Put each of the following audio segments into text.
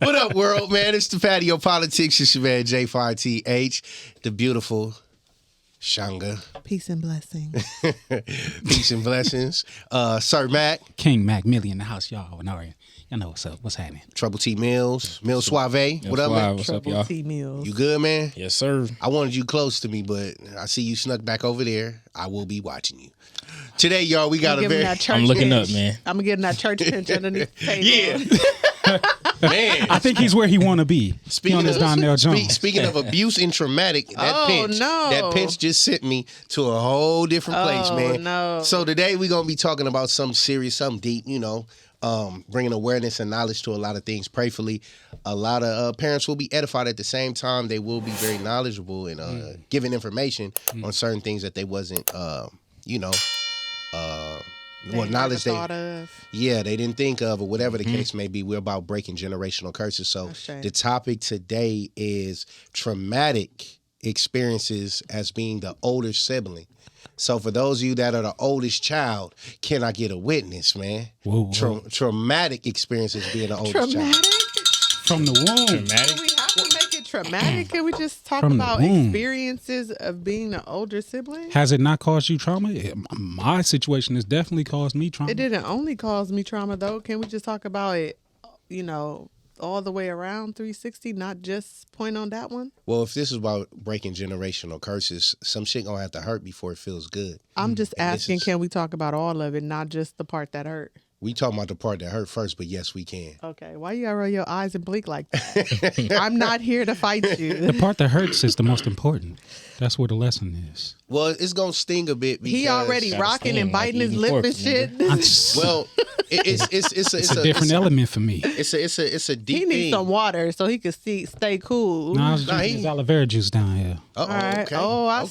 What up, world, man? It's the Patio PolitiCz. It's your man, J5TH, the beautiful Shanga. Peace and blessings. Peace and blessings. SirMac. King Mac Millie in the house, y'all. Y'all know what's up. What's happening? Trouble T Mills. MillsSuave. What up, man? What's up, y'all? T Mills. You good, man? Yes, sir. I wanted you close to me, but I see you snuck back over there. I will be watching you. Today, y'all, we got a very... I'm looking up, man. I'm going to get in that church pinch underneath the table. Yeah. Man. I think he's where he want to be. Speaking of Donnell Jones. Speaking of abuse and traumatic, that pinch just sent me to a whole different place, man. No. So today we're going to be talking about something serious, something deep, bringing awareness and knowledge to a lot of things. Prayerfully, a lot of parents will be edified at the same time. They will be very knowledgeable and giving information on certain things that they wasn't, knowledge they didn't think of, or whatever the case may be. We're about breaking generational curses. So the topic today is traumatic experiences as being the older sibling. So for those of you that are the oldest child, can I get a witness, man? Whoa. Traumatic experiences being the oldest child. From the womb. Do we have to make it traumatic? Can we just talk about experiences of being the older sibling? Has it not caused you trauma? My situation has definitely caused me trauma. It didn't only cause me trauma, though. Can we just talk about it, all the way around 360, not just point on that one? Well, if this is about breaking generational curses, some shit gonna have to hurt before it feels good. I'm just asking, can we talk about all of it, not just the part that hurt? We talking about the part that hurt first, but yes, we can. Okay, why you gotta roll your eyes and blink like that? I'm not here to fight you. The part that hurts is the most important. That's where the lesson is. Well, it's gonna sting a bit because he already rocking and biting his lip and shit. Well, it's a different element for me. It's a deep He needs thing. some water so he can stay cool. No, I was drinking his aloe vera juice down here. All right. Okay. Oh, I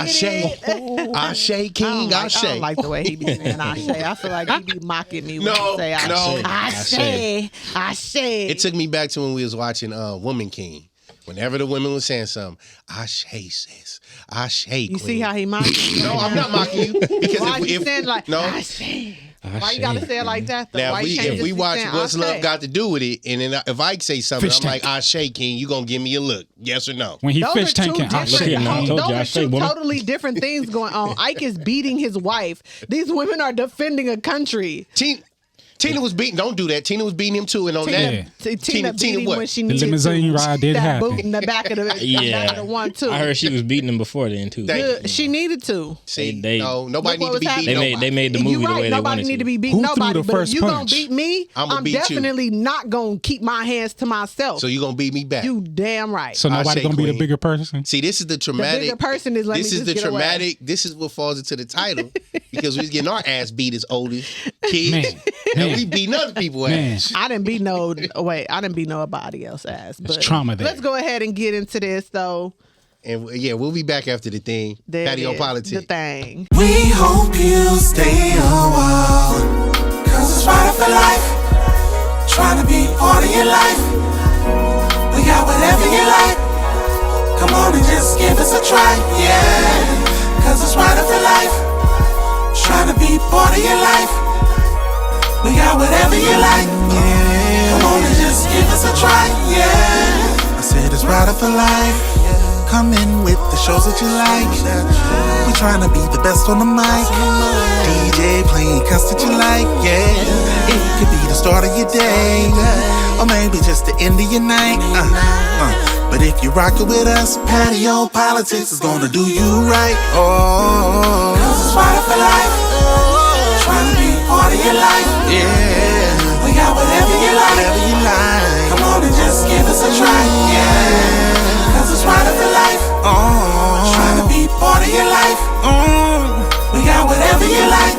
see you. Ashe, King, I Ashe. don't like the way he be saying Ashe. I feel like he be mocking me when he say Ashe. Ashe. It took me back to when we was watching Woman King. Whenever the women was saying something, Ashe sis, Ashe Queen. You see how he mocking you? No, I'm not mocking you. Because why you saying like no. Ashe? Why you gotta say it like that though? Now, why if we watch What's Ashe? Love Got to Do with It, and then if I say something, Fish I'm like, Ashe King, you gonna give me a look, yes or no? When he Those fish are two tanking, I different- shit. Those are two totally different things going on. Ike is beating his wife. These women are defending a country. Tina was beating. Don't do that. Tina was beating him too, and on that, Tina beat him what? when she The needed limousine ride did that happen. boot in the back of the back of the one too. I heard she was beating him before then too. She needed to. See, They- no, nobody Look need to be what was beating happening. nobody. They made the movie You're the right. way they Nobody wanted need to to. be beating Who threw nobody. the But if first you gonna punch? beat me, I'ma I'm beat you. definitely not gonna keep my hands to myself. So you gonna beat me back? You damn right. So nobody Ashe gonna be the Queen. bigger person? See, this is the traumatic. The bigger person is let This me is just the get away. traumatic. This is what falls into the title because we was getting our ass beat as oldest kids, and we beating other people ass. I didn't beat nobody else ass. But trauma there. let's go ahead and get into this though. And yeah, we'll be back after the thing. There Patio it is, PolitiCz. the thing. We hope you stay a while, cause it's right for life. Trying to be part of your life. We got whatever you like. Come on and just give us a try, yeah. Cause it's right for life. Trying to be part of your life. We got whatever you like, yeah. Come on and just give us a try, yeah. I said it's right for life. Come in with the shows that you like. We trying to be the best on the mic. DJ playing cuts that you like, yeah. It could be the start of your day, or maybe just the end of your night. But if you rock it with us, Patio PolitiCz is gonna do you right. Oh, cause it's right for life. Trying to be part of your life, yeah. We got whatever you like. Come on and just give us a try, yeah. Cause it's right for life. Trying to be part of your life. We got whatever you like.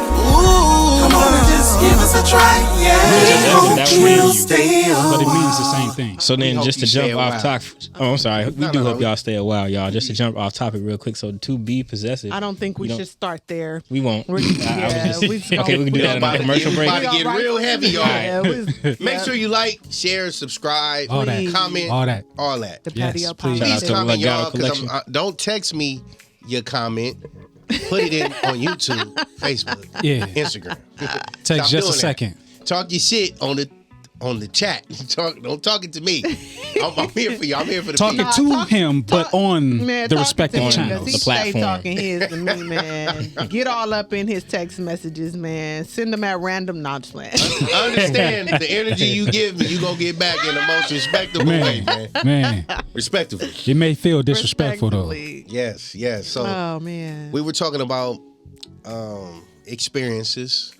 Come on and just give us a try, yeah. That You stay a But it while. means the same thing. So then, hope just to you stay jump a off while. topic. Oh, I'm sorry. We do hope y'all stay a while, y'all. Just to jump off topic real quick. So to be possessive. I don't think we should start there. We won't. We're just- I was yeah, just- we just okay, we can do that in our commercial break. About to get real heavy, y'all. Yeah, Make sure you like, share, subscribe, All that. comment, All that. all that. The Yes, Patio please. Shout out Please to the comment, Legato y'all, because Collection. don't text me your comment. Put it in on YouTube, Facebook, Instagram. Takes just a second. Talk your shit on the chat. Don't talk it to me. I'm here for you. I'm here for the talking people. to him, but on the respective channels, the platform. Stay talking his to me, man. Get all up in his text messages, man. Send them at random. Not playing. I understand the energy you give me. You gonna get back in the most respectable way, man. Man, Respectively. it may feel disrespectful though. Yes. So, oh man, we were talking about experiences.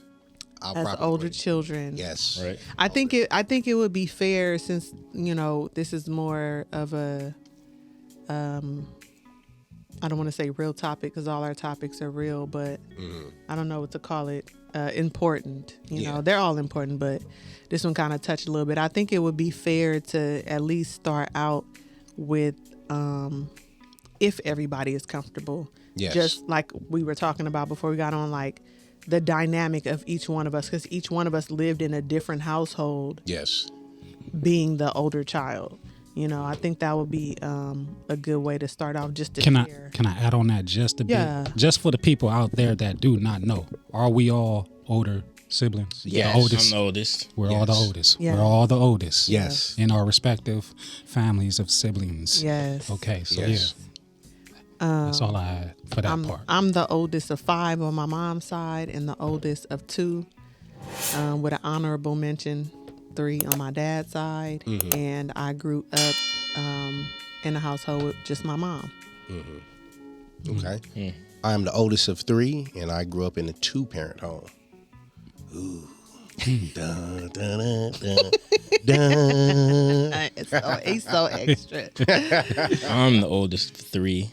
As older children. Yes. Right. I think it would be fair, since this is more of a I don't want to say real topic, because all our topics are real, but I don't know what to call it. Important. You know, they're all important, but this one kind of touched a little bit. I think it would be fair to at least start out with if everybody is comfortable. Yes. Just like we were talking about before we got on, like the dynamic of each one of us, because each one of us lived in a different household. Yes. Being the older child, I think that would be a good way to start off. Just to Can share. I add on that just a bit? Just for the people out there that do not know, are we all older siblings? Yes. The oldest. I'm the oldest. We're all the oldest. Yeah. We're all the oldest. Yes. In our respective families of siblings. Yes. Okay. So Yes. that's all I had for that part. I'm the oldest of 5 on my mom's side, and the oldest of 2, with an honorable mention 3 on my dad's side. And I grew up in a household with just my mom. Okay. I am the oldest of 3, and I grew up in a 2-parent home. Ooh. Dun, dun, dun, dun. It's so extra. I'm the oldest of 3.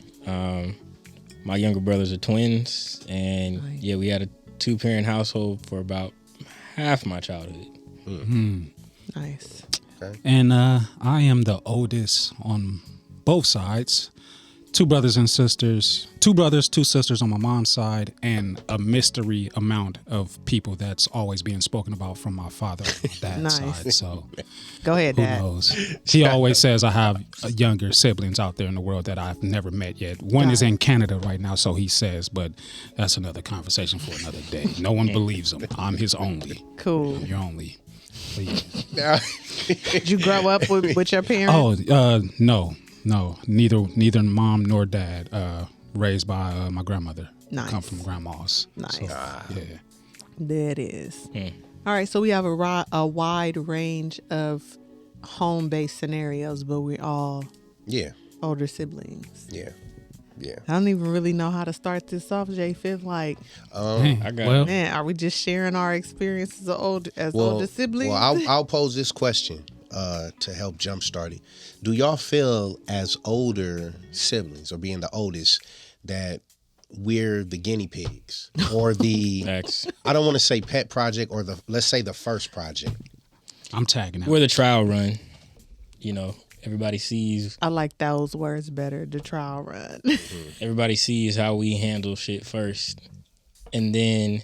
My younger brothers are twins, and we had a 2-parent household for about half my childhood. Nice. Okay. And I am the oldest on both sides. 2 brothers and sisters, 2 brothers, 2 sisters on my mom's side, and a mystery amount of people that's always being spoken about from my father on dad's Nice. side. So Go ahead, who Dad. knows? He always says I have younger siblings out there in the world that I've never met yet. One is in Canada right now, so he says, but that's another conversation for another day. No one believes him. I'm his only. Cool. You're only. Please. Did you grow up with your parents? Oh, no. Neither mom nor dad. Raised by my grandmother. Nice. Come from grandma's. Nice. So, yeah. There it is. All right, so we have a wide range of home-based scenarios, but we're all older siblings. Yeah. I don't even really know how to start this off, Jay Fifth. Like, I got man, are we just sharing our experiences as older siblings? Well, I'll pose this question to help jumpstart it. Do y'all feel as older siblings, or being the oldest, that we're the guinea pigs, or the I don't want to say pet project, or let's say the first project? I'm tagging out. We're the trial run. Everybody sees. I like those words better. The trial run. Everybody sees how we handle shit first, and then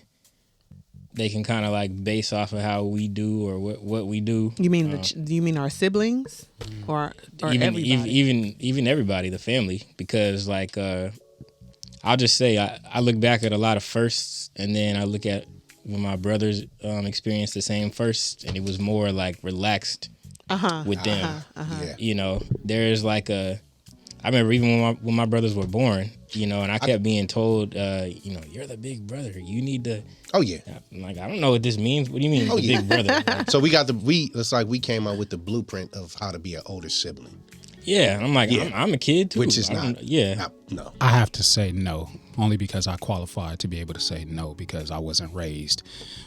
they can kind of like base off of how we do or what we do. You mean you mean our siblings, or even everybody? even everybody, the family, because like I'll just say I look back at a lot of firsts, and then I look at when my brothers experienced the same first, and it was more like relaxed with them. Yeah. There's like I remember even when my brothers were born, and I kept being told, you're the big brother. You need to. Oh yeah. I'm like, I don't know what this means. What do you mean, big brother? Like, So it's like we came up with the blueprint of how to be an older sibling. yeah, I'm like, I'm a kid too. Which is not. No. I have to say no, only because I qualified to be able to say no, because I wasn't raised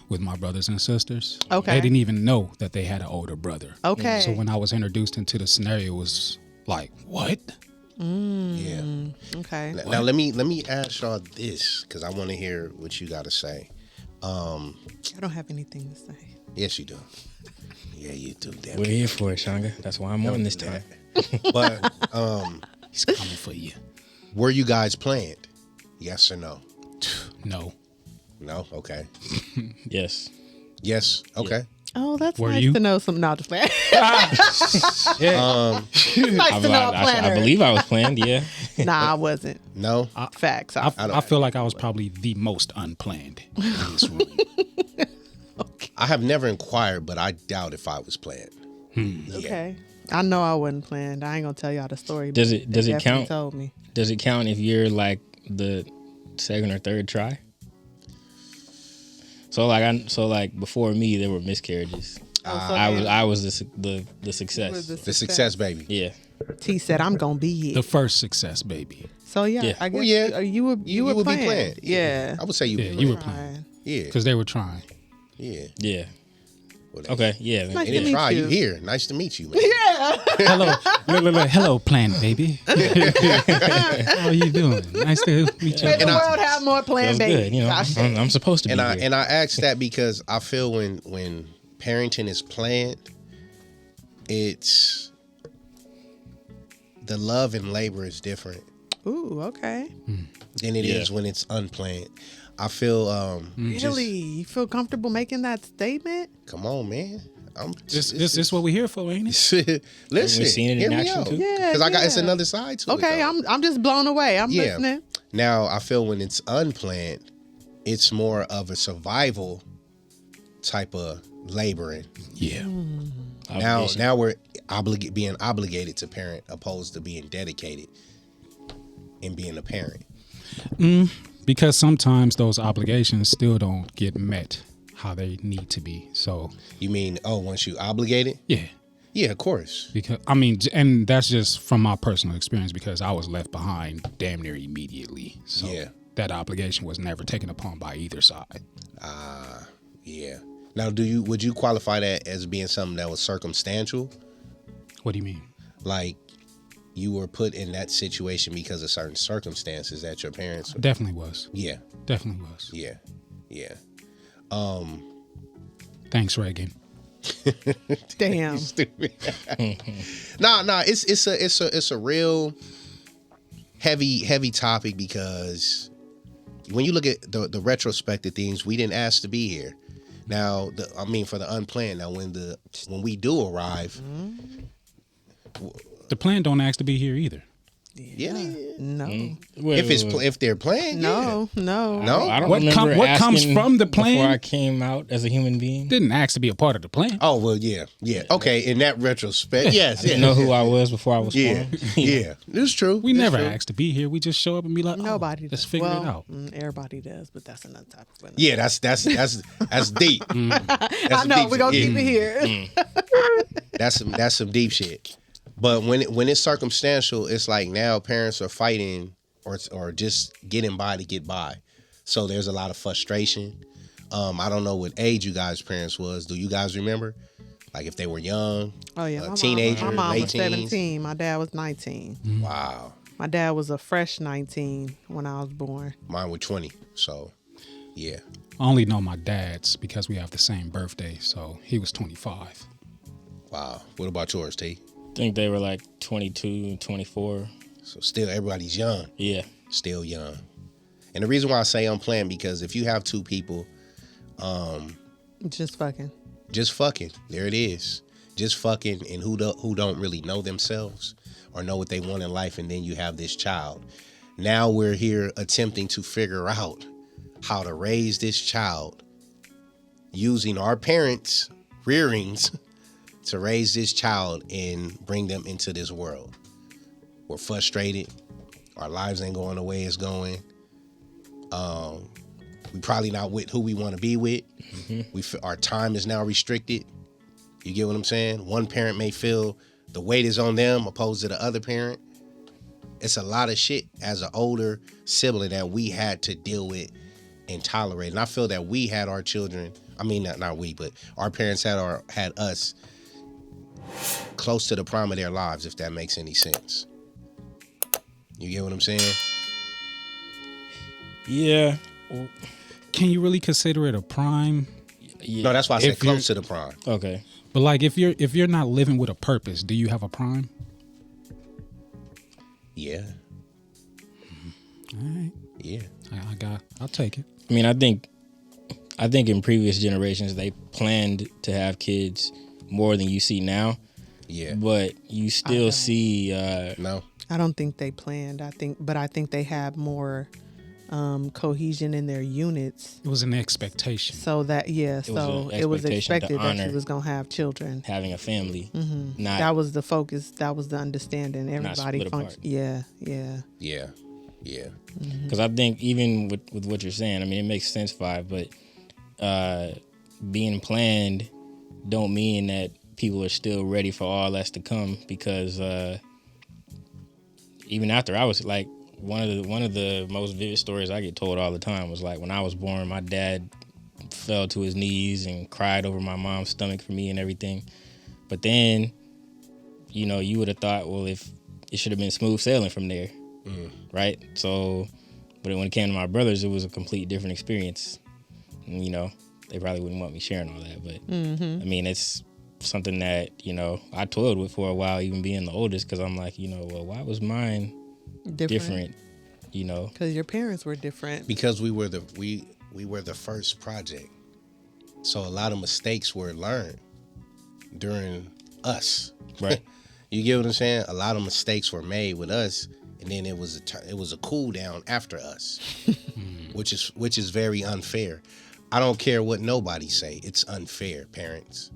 with my brothers and sisters. Okay. They didn't even know that they had an older brother. Okay. So when I was introduced into the scenario, it was like, what? Yeah. Okay. Now let me ask y'all this, because I want to hear what you got to say. I don't have anything to say. Yes, you do. Yeah, you do. Damn We're it. here for it, Shanga. That's why I'm on this time. But He's coming for you. were you guys planned? Yes or no? No. No. Okay. Yes. Yes. Okay. Oh, that's Were nice you? to know some. No, just playing. Yeah. Nice to know a planner. I believe I was planned. Yeah. Nah, I wasn't. No. Facts. I feel like I was probably the most unplanned in this room. I have never inquired, but I doubt if I was planned. Yeah. Okay. I know I wasn't planned. I ain't gonna tell y'all the story. Does but it they definitely count? Told me. Does it count if you're like the second or third try? So like before me there were miscarriages. I was the success. The success baby. Yeah. T said, "I'm gonna be The it." first success baby. So yeah, Yeah. I guess Well, yeah. you would would planned. be planned. Yeah. I would say you. Yeah, would you be were planned. playing. Yeah. Because they were trying. Yeah. Yeah. Well, Okay. Yeah. Nice They to didn't meet try. you. You here? Nice to meet you, man. Hello, hello, planned baby. How are you doing? Nice to meet you. May the world have more That planned was babies. good. You know, I'm supposed to be here. And I ask that because I feel when parenting is planned, it's the love and labor is different Ooh, okay. than it is when it's unplanned. I feel Really? You feel comfortable making that statement? come on, man. This is what we're here for, ain't it? Listen, We've seen it in hear me action, out. too. Yeah. Because I got it's yeah. another side to it. Okay, though. I'm just blown away. I'm Yeah. listening. Now I feel when it's unplanned, it's more of a survival type of laboring. Yeah. Now we're being obligated to parent opposed to being dedicated and being a parent. Because sometimes those obligations still don't get met how they need to be. So You mean once you obligated? yeah. Yeah, of course. Because I mean, and that's just from my personal experience because I was left behind damn near immediately. So Yeah. that obligation was never taken upon by either side. Yeah. Now, would you qualify that as being something that was circumstantial? What do you mean? Like you were put in that situation because of certain circumstances that your parents? Definitely was. Yeah. Definitely was. Yeah. Yeah. Thanks, Reagan. Damn. Stupid. Nah. It's a real heavy topic because when you look at the retrospect of things, we didn't ask to be here. Now, for the unplanned. Now, when we do arrive, The plan don't ask to be here either. yeah. No. If they're playing, No. No? I don't What remember comes asking from the plan? before I came out as a human being. Didn't ask to be a part of the plan. Oh well, yeah. Okay, in that retrospect, yes. I didn't know who I was before I was born. Yeah. It's true. We It's never true. asked to be here. We just show up and be like, Nobody let's does. figure Well, it out. Everybody does, but that's another topic. But Yeah, that's deep. I know. We're going to keep it here. That's some deep shit. But when it's circumstantial, it's like now parents are fighting or just getting by to get by. So there's a lot of frustration. I don't know what age you guys' parents was. Do you guys remember? Like if they were young, Oh, yeah. teenagers, My mom late was teens? 17. My dad was 19. Wow. My dad was a fresh 19 when I was born. Mine were 20. So, yeah. I only know my dad's because we have the same birthday. So he was 25. Wow. What about yours, T? I think they were like 22, 24. So still everybody's young. Yeah. Still young. And the reason why I say unplanned because if you have two people, Just fucking. just fucking, there it is. Just fucking and who don't really know themselves or know what they want in life, and then you have this child. Now we're here attempting to figure out how to raise this child using our parents' rearings to raise this child and bring them into this world. We're frustrated. Our lives ain't going the way it's going. We probably not with who we want to be with. Our time is now restricted. You get what I'm saying? One parent may feel the weight is on them opposed to the other parent. It's a lot of shit as an older sibling that we had to deal with and tolerate. And I feel that we had our children. I mean, not we, but our parents had us close to the prime of their lives, if that makes any sense. You get what I'm saying? Yeah. Can you really consider it a prime? Yeah. No, that's why I said If you're- close to the prime. Okay. But like if you're not living with a purpose, do you have a prime? Yeah. All right. Yeah. I'll take it. I mean, I think I think in previous generations they planned to have kids more than you see now. Yeah. But you still see no. I don't think they planned. I think they have more cohesion in their units. It was an expectation. So that it was expected that you was gonna have children, having a family. Mm-hmm. Not that was the focus. That was the understanding. Everybody functioned. Yeah. Because I think even with what you're saying, I mean, it makes sense, Five, but being planned don't mean that people are still ready for all that's to come. Because even after I was like, one of the most vivid stories I get told all the time was like when I was born, my dad fell to his knees and cried over my mom's stomach for me and everything. But then, you would have thought, well, if it should have been smooth sailing from there, right? So, but when it came to my brothers, it was a complete different experience. And, they probably wouldn't want me sharing all that, but I mean, it's something that I toiled with for a while, even being the oldest, because I'm like, well, why was mine different? Because your parents were different. Because we were the first project, so a lot of mistakes were learned during us. Right. You get what I'm saying? A lot of mistakes were made with us, and then it was a cool down after us, which is very unfair. I don't care what nobody say. It's unfair, parents.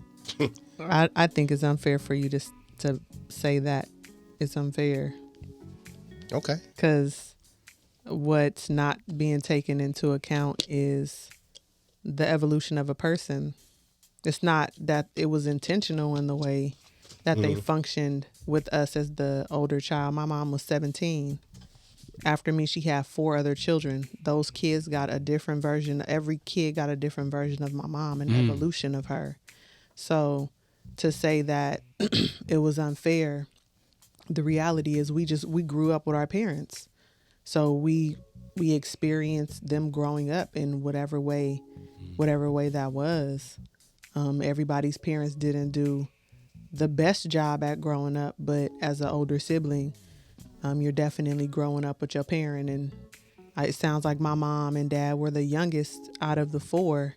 I think it's unfair for you to say that it's unfair. Okay. Because what's not being taken into account is the evolution of a person. It's not that it was intentional in the way that they functioned with us as the older child. My mom was 17. After me, she had 4 other children. Those kids got a different version. Every kid got a different version of my mom, an evolution of her. So to say that it was unfair, the reality is we grew up with our parents. So we experienced them growing up in whatever way that was. Everybody's parents didn't do the best job at growing up, but as an older sibling, you're definitely growing up with your parent. And it sounds like my mom and dad were the youngest out of the 4.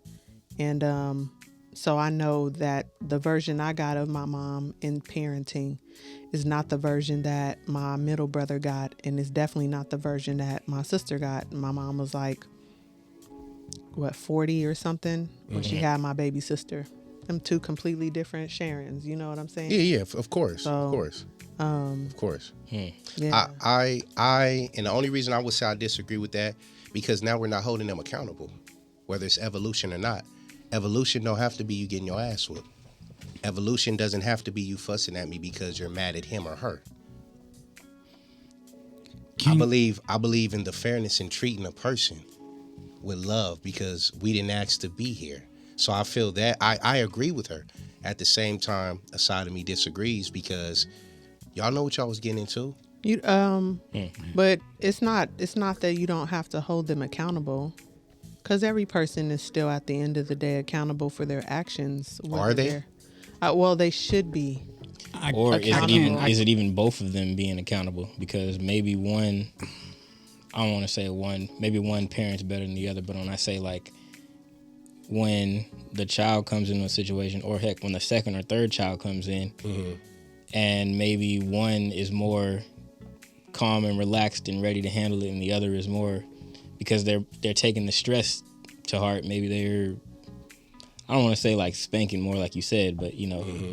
And so I know that the version I got of my mom in parenting is not the version that my middle brother got, and it's definitely not the version that my sister got. My mom was like, 40 or something when she had my baby sister. Them 2 completely different Sharons. You know what I'm saying? Yeah, of course. So, of course. Yeah. I and the only reason I would say I disagree with that, because now we're not holding them accountable, whether it's evolution or not. Evolution don't have to be you getting your ass whooped. Evolution doesn't have to be you fussing at me because you're mad at him or her. I believe in the fairness in treating a person with love, because we didn't ask to be here. So I feel that I agree with her. At the same time, a side of me disagrees, because y'all know what y'all was getting into. But it's not that you don't have to hold them accountable, because every person is still at the end of the day accountable for their actions. Are they? Well, they should be. Or is it even both of them being accountable? Because maybe one, I don't want to say one, maybe one parent's better than the other, but when I say like when the child comes into a situation, or heck, when the second or third child comes in, and maybe one is more calm and relaxed and ready to handle it, and the other is more, because they're taking the stress to heart. Maybe they're, I don't want to say like spanking, more like you said, but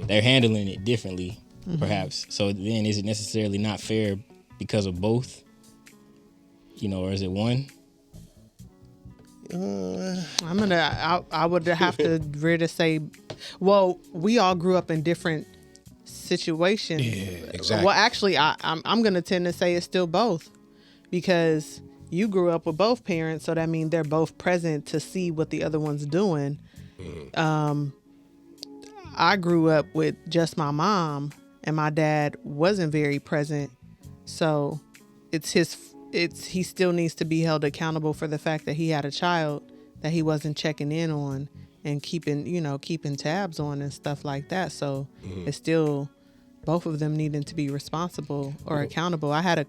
they're handling it differently, perhaps. So then, is it necessarily not fair because of both? Or is it one? I would have to really say, well, we all grew up in different situations. Yeah, exactly. Well, actually, I'm going to tend to say it's still both, because you grew up with both parents, so that means they're both present to see what the other one's doing. I grew up with just my mom, and my dad wasn't very present, so he still needs to be held accountable for the fact that he had a child that he wasn't checking in on and keeping tabs on and stuff like that. So it's still both of them needing to be responsible or accountable. I've had a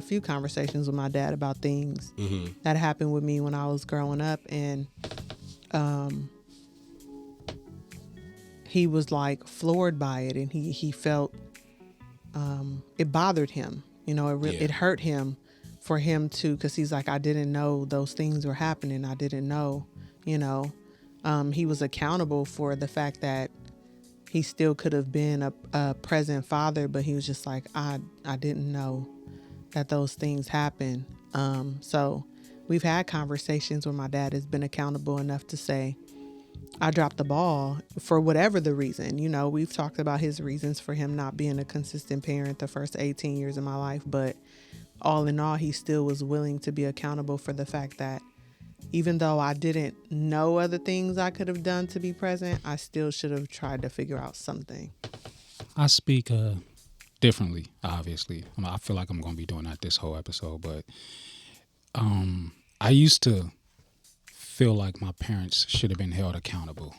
few conversations with my dad about things that happened with me when I was growing up, and he was like floored by it, and he felt it bothered him. It hurt him for him to, because he's like, I didn't know those things were happening. I didn't know, he was accountable for the fact that he still could have been a present father, but he was just like, I didn't know that those things happen. So we've had conversations where my dad has been accountable enough to say, I dropped the ball for whatever the reason. We've talked about his reasons for him not being a consistent parent the first 18 years of my life, but all in all, he still was willing to be accountable for the fact that even though I didn't know other things I could have done to be present, I still should have tried to figure out something. I speak differently, obviously. I feel like I'm going to be doing that this whole episode, but I used to feel like my parents should have been held accountable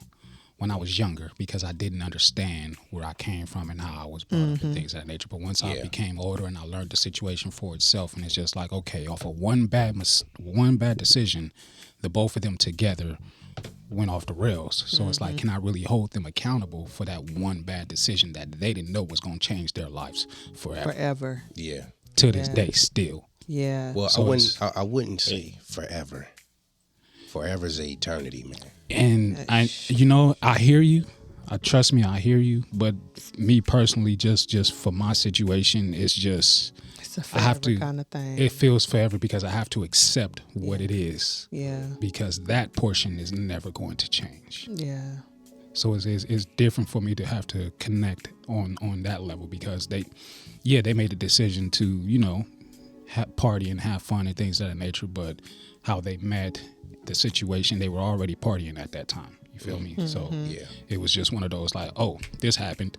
when I was younger because I didn't understand where I came from and how I was brought up and things of that nature. But once I became older and I learned the situation for itself, and it's just like, okay, off of one bad decision, the both of them together went off the rails. So it's like, can I really hold them accountable for that one bad decision that they didn't know was going to change their lives forever? Yeah. To this day, still. Yeah. Well, so I wouldn't say forever. Forever's an eternity, man. And I hear you. Trust me, I hear you. But me personally, just for my situation, it's a forever kind of thing. It feels forever because I have to accept what it is. Yeah. Because that portion is never going to change. Yeah. So it's different for me to have to connect on that level because they made a decision to party and have fun and things of that nature, but how they met the situation, they were already partying at that time. You feel me? So it was just one of those like, oh, this happened.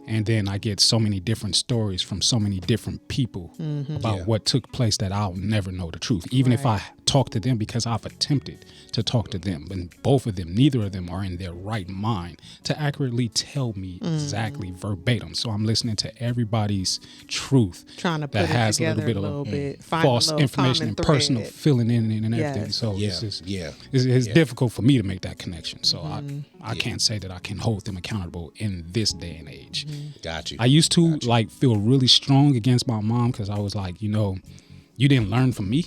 And then I get so many different stories from so many different people about what took place that I'll never know the truth. Even if I talk to them, because I've attempted to talk to them, and both of them, neither of them are in their right mind to accurately tell me exactly verbatim. So I'm listening to everybody's truth, trying to put that has it together a little bit of false information and personal filling in and everything. So it's difficult for me to make that connection. So I can't say that I can hold them accountable in this day and age. Got you. I used to feel really strong against my mom because I was like, you didn't learn from me.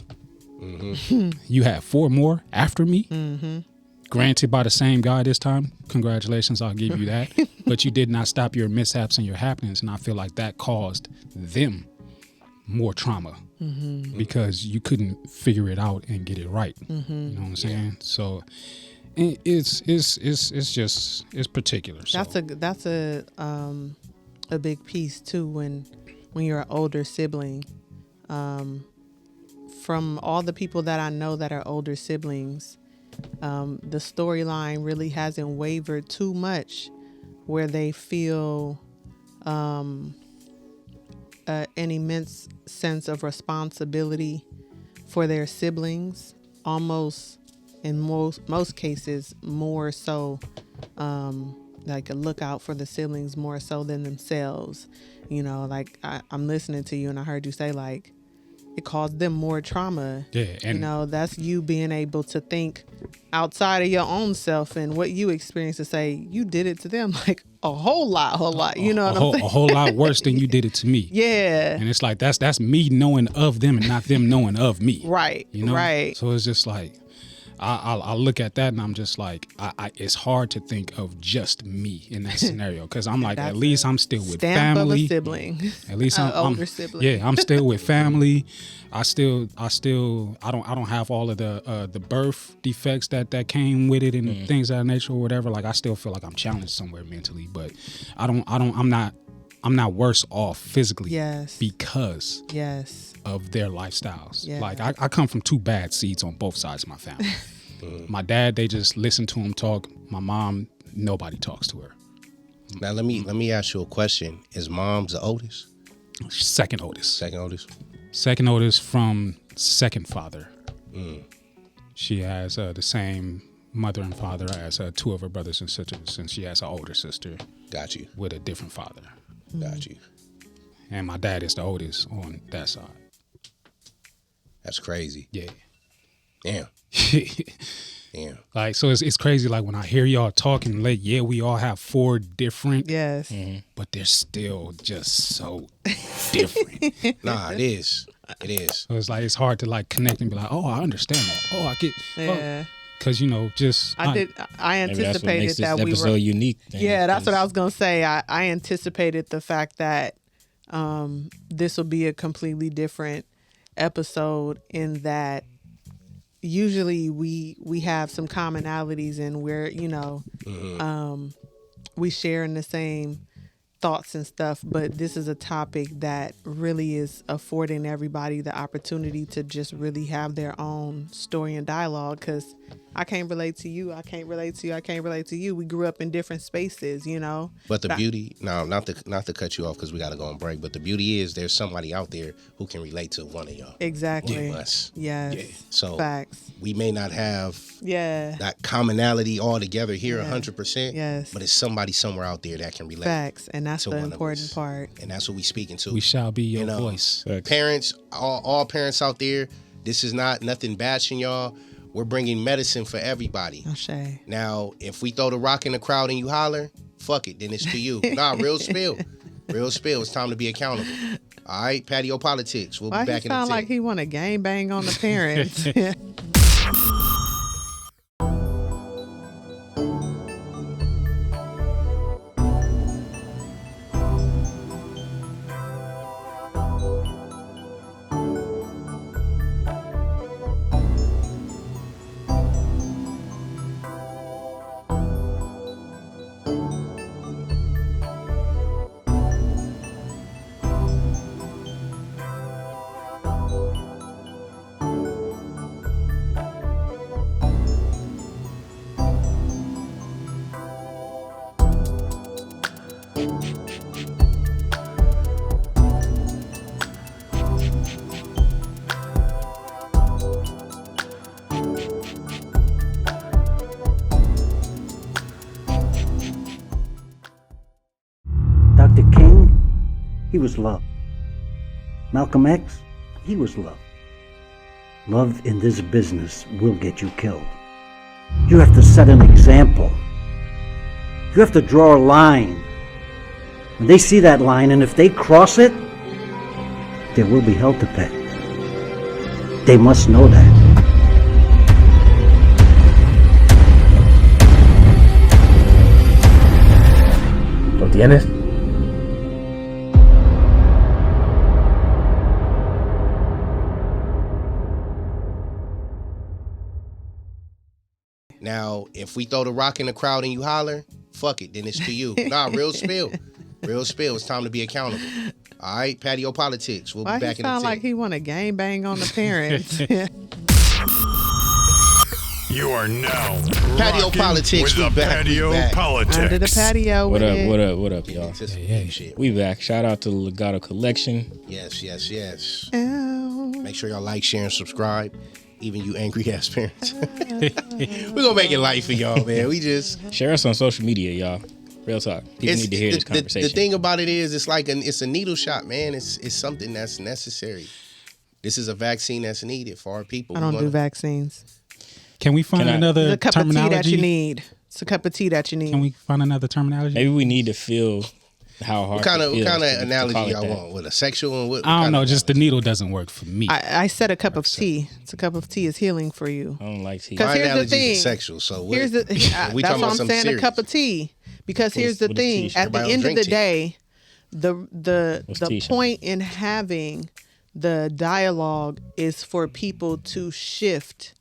You had 4 more after me. Granted, by the same guy this time. Congratulations, I'll give you that. But you did not stop your mishaps and your happenings, and I feel like that caused them more trauma because you couldn't figure it out and get it right. You know what I'm saying? So it's particular. So. That's a big piece too when you're an older sibling. From all the people that I know that are older siblings, the storyline really hasn't wavered too much where they feel an immense sense of responsibility for their siblings, almost in most cases more so like a lookout for the siblings more so than themselves. Like I'm listening to you and I heard you say like it caused them more trauma. Yeah, and that's you being able to think outside of your own self and what you experienced to say you did it to them like a whole lot. You know what I'm saying? A whole lot worse than you did it to me. Yeah. And it's like that's me knowing of them and not them knowing of me. Right. Right. So it's just like I look at that and I'm just like, it's hard to think of just me in that scenario because I'm like, at least I'm still with family. Of a sibling. At least I'm older sibling. Yeah, I'm still with family. I don't have all of the birth defects that came with it and things of that nature or whatever. Like I still feel like I'm challenged somewhere mentally, but I'm not worse off physically because of their lifestyles. Yeah. Like I come from 2 bad seeds on both sides of my family. My dad, they just listen to him talk. My mom, nobody talks to her. Now let me ask you a question. Is mom's the oldest? Second oldest. Second oldest from second father. She has the same mother and father as 2 of her brothers and sisters, and she has an older sister. Got you. With a different father. Got you. And my dad is the oldest on that side. That's crazy. Yeah. Damn. Damn. Like, so it's crazy. Like when I hear y'all talking, like, yeah, we all have 4 different, Yes. but they're still just so different. Nah, it is. It is. So it's like, it's hard to like connect and be like, oh, I understand that. Oh, I get, Yeah. because just I anticipated this that we episode were unique. Then, Yeah, that's what I was gonna say. I anticipated the fact that this will be a completely different episode in that usually we have some commonalities and we're we share in the same thoughts and stuff, but this is a topic that really is affording everybody the opportunity to just really have their own story and dialogue, because I can't relate to you, I can't relate to you, I can't relate to you. We grew up in different spaces, But the beauty, not to cut you off because we got to go on break, but the beauty is there's somebody out there who can relate to one of y'all. Exactly. Us. Yes. Yeah. So facts. we may not have Yeah. that commonality all together here 100%. Yes. But it's somebody somewhere out there that can relate. Facts. And that's to the one of important us. part. And that's what we speaking to. we shall be your voice. Parents, all parents out there, this is not nothing bashing y'all. We're bringing medicine for everybody. O'Shea. Now, if we throw the rock in the crowd and you holler, fuck it, then it's to you. Nah, real spill. Real spill. It's time to be accountable. All right, Patio PolitiCz. We'll Why be back he in a sound tick. like he want to gang bang on the parents? Dr. King, he was love. Malcolm X, he was love. Love in this business will get you killed. You have to set an example. You have to draw a line. When they see that line, and if they cross it, there will be hell to pay. They must know that. ¿Lo tienes? Now, if we throw the rock in the crowd and you holler, fuck it, then it's to you. Nah, real spill. Real spill. It's time to be accountable. All right, Patio PolitiCz. We'll Why be back he in a sound tick. like he want to gang bang on the parents? You are now Patio rocking PolitiCz, with we the back, we Patio back. PolitiCz. Under the patio. What with up? it. What up? What up, y'all? Shit. We back. Shout out to the Legato Collection. Yes. Ow. Make sure y'all like, share, and subscribe. Even you angry ass parents. We're gonna make it light for y'all, man. We just Share us on social media, y'all. Real talk. People need to hear this conversation. The thing about it is, it's like it's a needle shot, man. It's something that's necessary. This is a vaccine that's needed for our people. I don't do vaccines. Can we find Can I- It's another a cup of tea terminology? that you need. It's a cup of tea that you need. Can we find another terminology? Maybe we need to feel how hard. What kind of it feels to analogy call it y'all that. want? With a sexual and what? I don't kind know. of Just the analogy? needle doesn't work for me. I said a cup of tea. It's a cup of tea is healing for you. I don't like tea. 'Cause My here's the analogies thing. is sexual. So what, Here's the we that's talking what about I'm something saying. serious. A cup of tea, because here's the what is tea? thing. At the Everybody end don't of the drink tea. day, the What's tea, Shanga? point in having the dialogue is for people to shift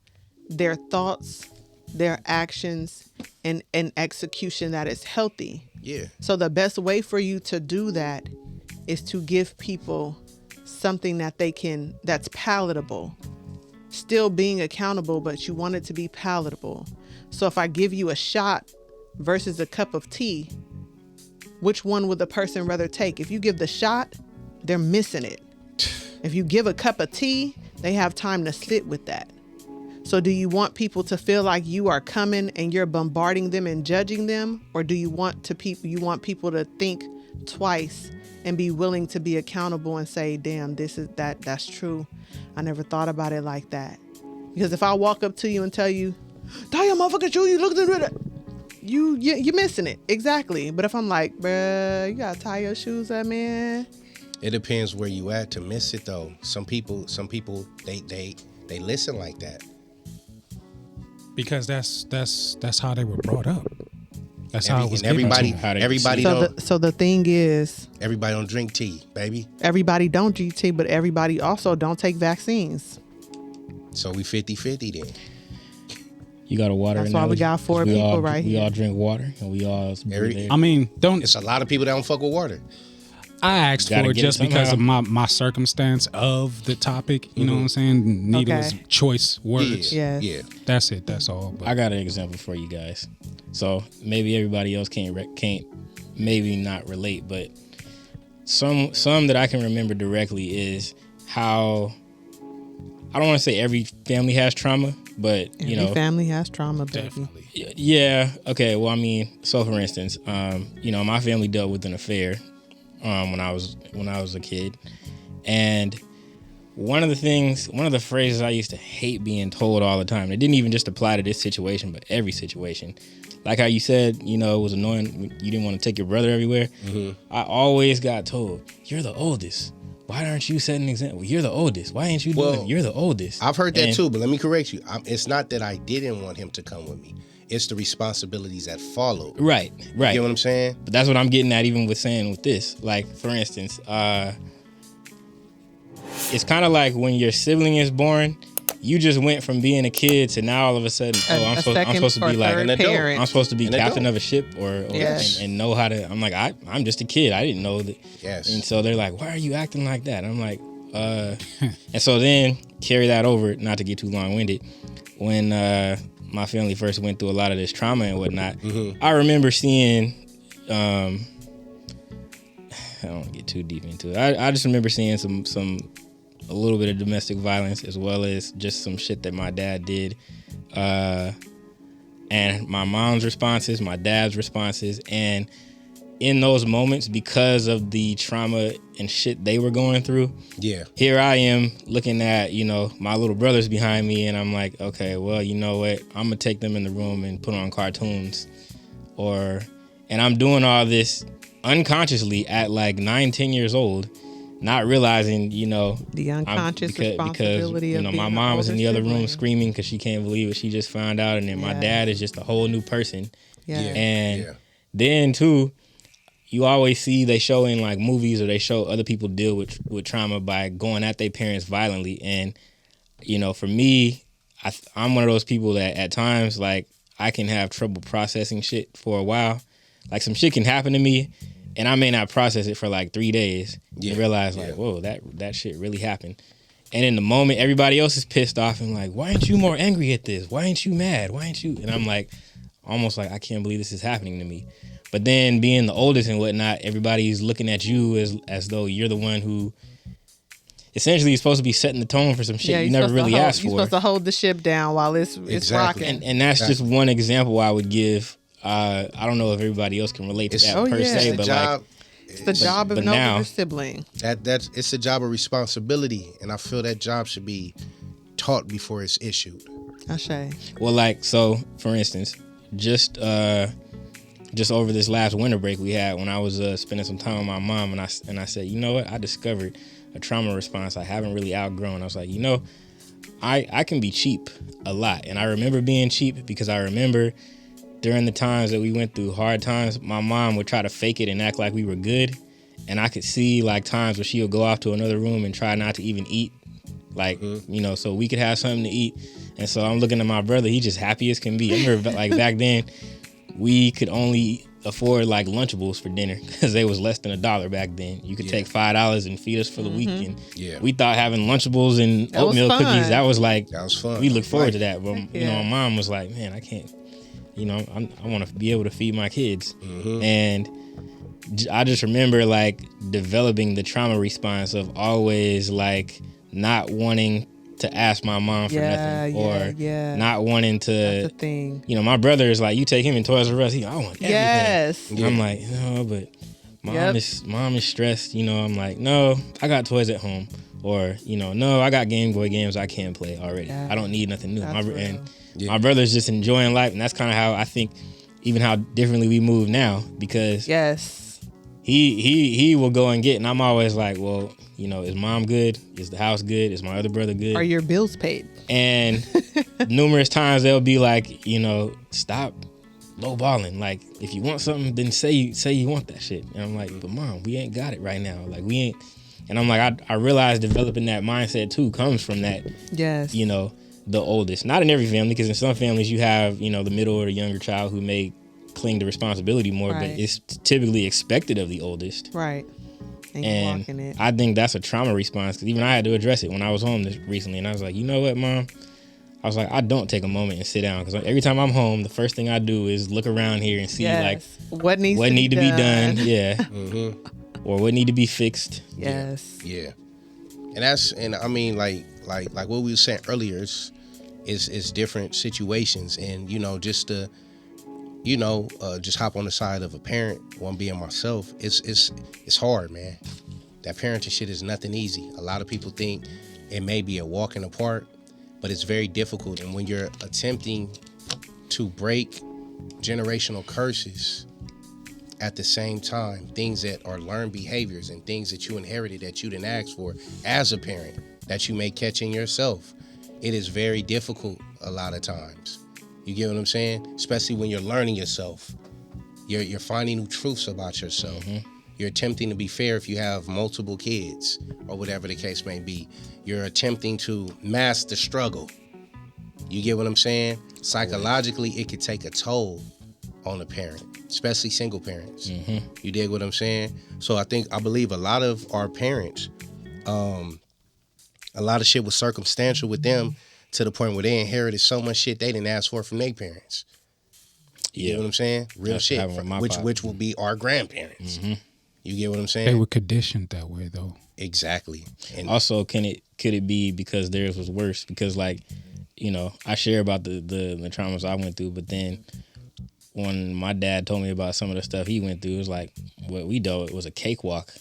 their thoughts, their actions, and an execution that is healthy. Yeah. So the best way for you to do that is to give people something that's palatable. Still being accountable, but you want it to be palatable. So if I give you a shot versus a cup of tea, which one would the person rather take? If you give the shot, they're missing it. If you give a cup of tea, they have time to sit with that. So do you want people to feel like you are coming and you're bombarding them and judging them? Or do you want people to think twice and be willing to be accountable and say, damn, that's true. I never thought about it like that. Because if I walk up to you and tell you, tie your motherfucking shoe, you look at it, you're missing it. Exactly. But if I'm like, bruh, you gotta tie your shoes up, man. It depends where you at to miss it though. Some people they listen like that. Because that's how they were brought up. That's how it was. Everybody don't. So the thing is, everybody don't drink tea, baby. Everybody don't drink tea, but everybody also don't take vaccines. So we 50-50 then. You got a water. That's why we got 4 people right here. We all drink water, and we all. I mean, It's a lot of people that don't fuck with water. I asked for it just because of my circumstance of the topic. You know what I'm saying? Needless choice words. Yeah. That's it. That's all. But I got an example for you guys. So maybe everybody else can't maybe not relate, but some that I can remember directly is how, I don't want to say every family has trauma, but every family has trauma, baby. Definitely. Yeah. Okay. Well, I mean, so for instance, my family dealt with an affair when I was a kid, and one of the phrases I used to hate being told all the time, it didn't even just apply to this situation, but every situation. Like how you said, it was annoying when you didn't want to take your brother everywhere. Mm-hmm. I always got told, you're the oldest. Why aren't you setting an example? You're the oldest. Why ain't you doing it? You're the oldest. I've heard that too, but let me correct you. It's not that I didn't want him to come with me. It's the responsibilities that followed. Right. You know what I'm saying? But that's what I'm getting at even with this. Like, for instance, it's kind of like when your sibling is born, you just went from being a kid to now all of a sudden, I'm supposed to be like an adult. I'm supposed to be captain of a ship and know how to. I'm like, I'm just a kid. I didn't know that. Yes. And so they're like, why are you acting like that? I'm like, and so then carry that over, not to get too long-winded, when my family first went through a lot of this trauma and whatnot, I remember seeing, I don't want to get too deep into it. I just remember seeing a little bit of domestic violence, as well as just some shit that my dad did, and my mom's responses, my dad's responses, and in those moments, because of the trauma and shit they were going through, here I am looking at, my little brothers behind me, and I'm like, okay, well, you know what? I'm gonna take them in the room and put on cartoons, and I'm doing all this unconsciously at like 9-10 years old, not realizing, the unconscious responsibility because, of being my mom was in the other room sibling. Screaming because she can't believe what she just found out, and then my dad is just a whole new person. Then too, you always see they show in like movies, or they show other people deal with trauma by going at their parents violently, and for me, I'm one of those people that at times, like, I can have trouble processing shit for a while. Like, some shit can happen to me, and I may not process it for like 3 days and realize like, whoa, that shit really happened. And in the moment, everybody else is pissed off and like, why aren't you more angry at this? Why ain't you mad? Why ain't you? And I'm like, almost like, I can't believe this is happening to me. But then being the oldest and whatnot, everybody's looking at you as though you're the one who essentially is supposed to be setting the tone for some shit you never really asked for. You're supposed to hold the ship down while it's rocking. And that's just one example I would give. I don't know if everybody else can relate to that per se, but like, it's the job of knowing your sibling. It's a job of responsibility, and I feel that job should be taught before it's issued. Ashay. Well, like, so for instance, just over this last winter break we had, when I was spending some time with my mom, and I said, you know what, I discovered a trauma response I haven't really outgrown. I was like, I can be cheap a lot, and I remember being cheap because I remember during the times that we went through hard times, my mom would try to fake it and act like we were good. And I could see like times where she would go off to another room and try not to even eat. Like, so we could have something to eat. And so I'm looking at my brother, he's just happy as can be. I remember like back then, we could only afford like Lunchables for dinner because they was less than $1 back then. You could take $5 and feed us for the weekend. Yeah. We thought having Lunchables and oatmeal cookies, that was fun. We looked forward to that. But, my mom was like, man, I can't. I want to be able to feed my kids. And I just remember like developing the trauma response of always like not wanting to ask my mom for nothing or not wanting to. That's a thing. My brother is like, you take him in Toys R Us, I want everything. Yes. And I'm like, no, but mom is stressed. I'm like, no, I got toys at home. or no, I got Game Boy games I can play already. Yeah. I don't need nothing new. That's My brother's just enjoying life, and that's kind of how I think, even how differently we move now, because yes, he will go and get, and I'm always like, well, is mom good? Is the house good? Is my other brother good? Are your bills paid? And numerous times they'll be like, stop lowballing. Like, if you want something, then say you want that shit. And I'm like, but mom, we ain't got it right now. Like, we ain't. And I'm like, I realize developing that mindset too comes from that. Yes. The oldest. Not in every family, because in some families you have, the middle or the younger child who may cling to responsibility more, right. but it's typically expected of the oldest. Right. And walking it. I think that's a trauma response, because even I had to address it when I was home recently, and I was like, you know what, mom? I was like, I don't take a moment and sit down, because every time I'm home, the first thing I do is look around here and see what needs to be done. Yeah. Mm-hmm. Or what need to be fixed. Yes. Yeah. And I mean, like what we were saying earlier, is different situations, and just to just hop on the side of a parent, one being myself, it's hard, man. That parenting shit is nothing easy. A lot of people think it may be a walk in the park, but it's very difficult. And when you're attempting to break generational curses at the same time, things that are learned behaviors and things that you inherited that you didn't ask for as a parent, that you may catch in yourself, it is very difficult a lot of times. You get what I'm saying? Especially when you're learning yourself. You're finding new truths about yourself. Mm-hmm. You're attempting to be fair if you have multiple kids or whatever the case may be. You're attempting to mask the struggle. You get what I'm saying? Psychologically, it could take a toll on a parent, especially single parents. Mm-hmm. You dig what I'm saying? So I believe a lot of our parents, a lot of shit was circumstantial with them, to the point where they inherited so much shit they didn't ask for from their parents. You know what I'm saying? Real That's shit, which will be our grandparents. Mm-hmm. You get what I'm saying? They were conditioned that way, though. Exactly. And also, could it be because theirs was worse? Because I share about the traumas I went through, but then when my dad told me about some of the stuff he went through, it was like what we dealt with was a cakewalk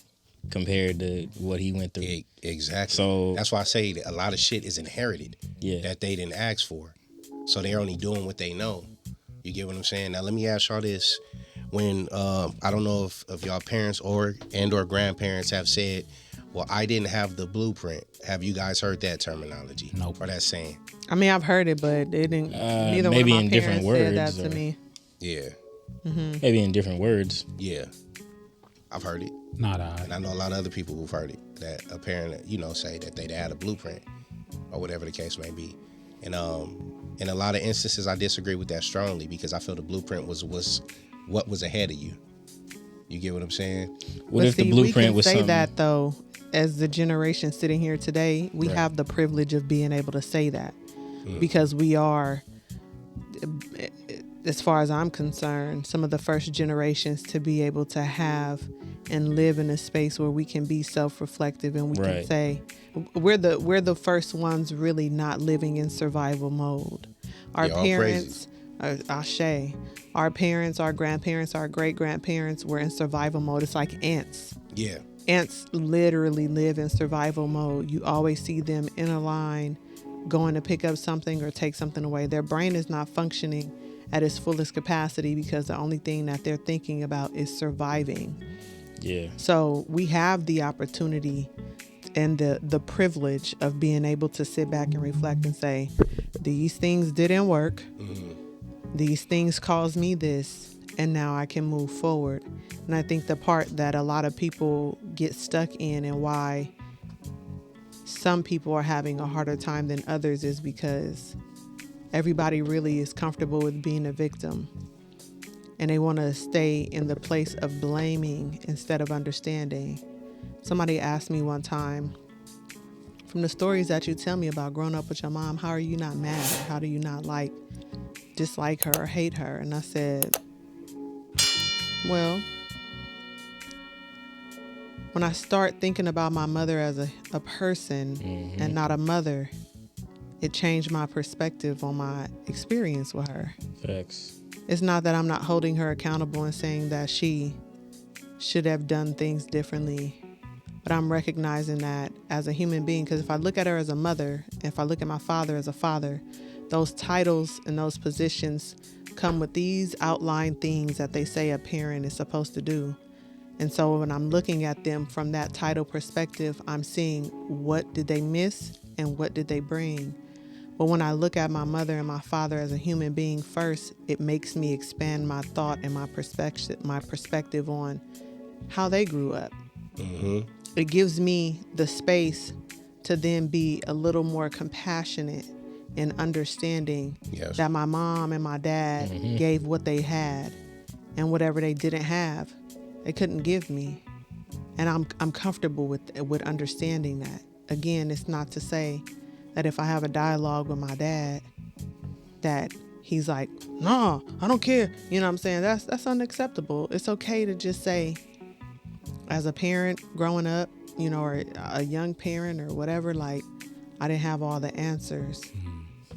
compared to what he went through. Exactly. So that's why I say that a lot of shit is inherited that they didn't ask for. So they're only doing what they know. You get what I'm saying? Now let me ask y'all this. When I don't know if y'all parents or grandparents have said, well, I didn't have the blueprint. Have you guys heard that terminology? Nope. Or that saying? I mean, I've heard it, but it didn't. Neither maybe one of my in parents different said words, that to me. Yeah. Mm-hmm. Maybe in different words. Yeah. I've heard it. Not I. And I know a lot of other people who've heard it, that a parent, say that they'd had a blueprint or whatever the case may be. And in a lot of instances, I disagree with that strongly, because I feel the blueprint was what was ahead of you. You get what I'm saying? What if the blueprint was something? something? We can say that, though, as the generation sitting here today, we have the privilege of being able to say that, because we are, as far as I'm concerned, some of the first generations to be able to have and live in a space where we can be self-reflective, and we can say we're the first ones really not living in survival mode. Our parents, Ashe, our parents, our grandparents, our great-grandparents were in survival mode. It's like ants. Yeah. Ants literally live in survival mode. You always see them in a line going to pick up something or take something away. Their brain is not functioning at its fullest capacity because the only thing that they're thinking about is surviving. Yeah. So we have the opportunity and the privilege of being able to sit back and reflect and say, these things didn't work. Mm-hmm. These things caused me this, and now I can move forward. And I think the part that a lot of people get stuck in, and why some people are having a harder time than others, is because everybody really is comfortable with being a victim, and they want to stay in the place of blaming instead of understanding. Somebody asked me one time, from the stories that you tell me about growing up with your mom, how are you not mad? How do you not dislike her or hate her? And I said, well, when I start thinking about my mother as a person and not a mother, it changed my perspective on my experience with her. Facts. It's not that I'm not holding her accountable and saying that she should have done things differently, But I'm recognizing that as a human being, because if I look at her as a mother, if I look at my father as a father, those titles and those positions come with these outlined things that they say a parent is supposed to do. And so when I'm looking at them from that title perspective, I'm seeing what did they miss and what did they bring. But when I look at my mother and my father as a human being first, it makes me expand my thought and my perspective on how they grew up. Mm-hmm. It gives me the space to then be a little more compassionate and understanding that my mom and my dad gave what they had, and whatever they didn't have, they couldn't give me. And I'm comfortable with understanding that. Again, it's not to say that if I have a dialogue with my dad that he's like, no, I don't care. You know what I'm saying? That's unacceptable. It's okay to just say, as a parent growing up, you know, or a young parent or whatever, like, I didn't have all the answers.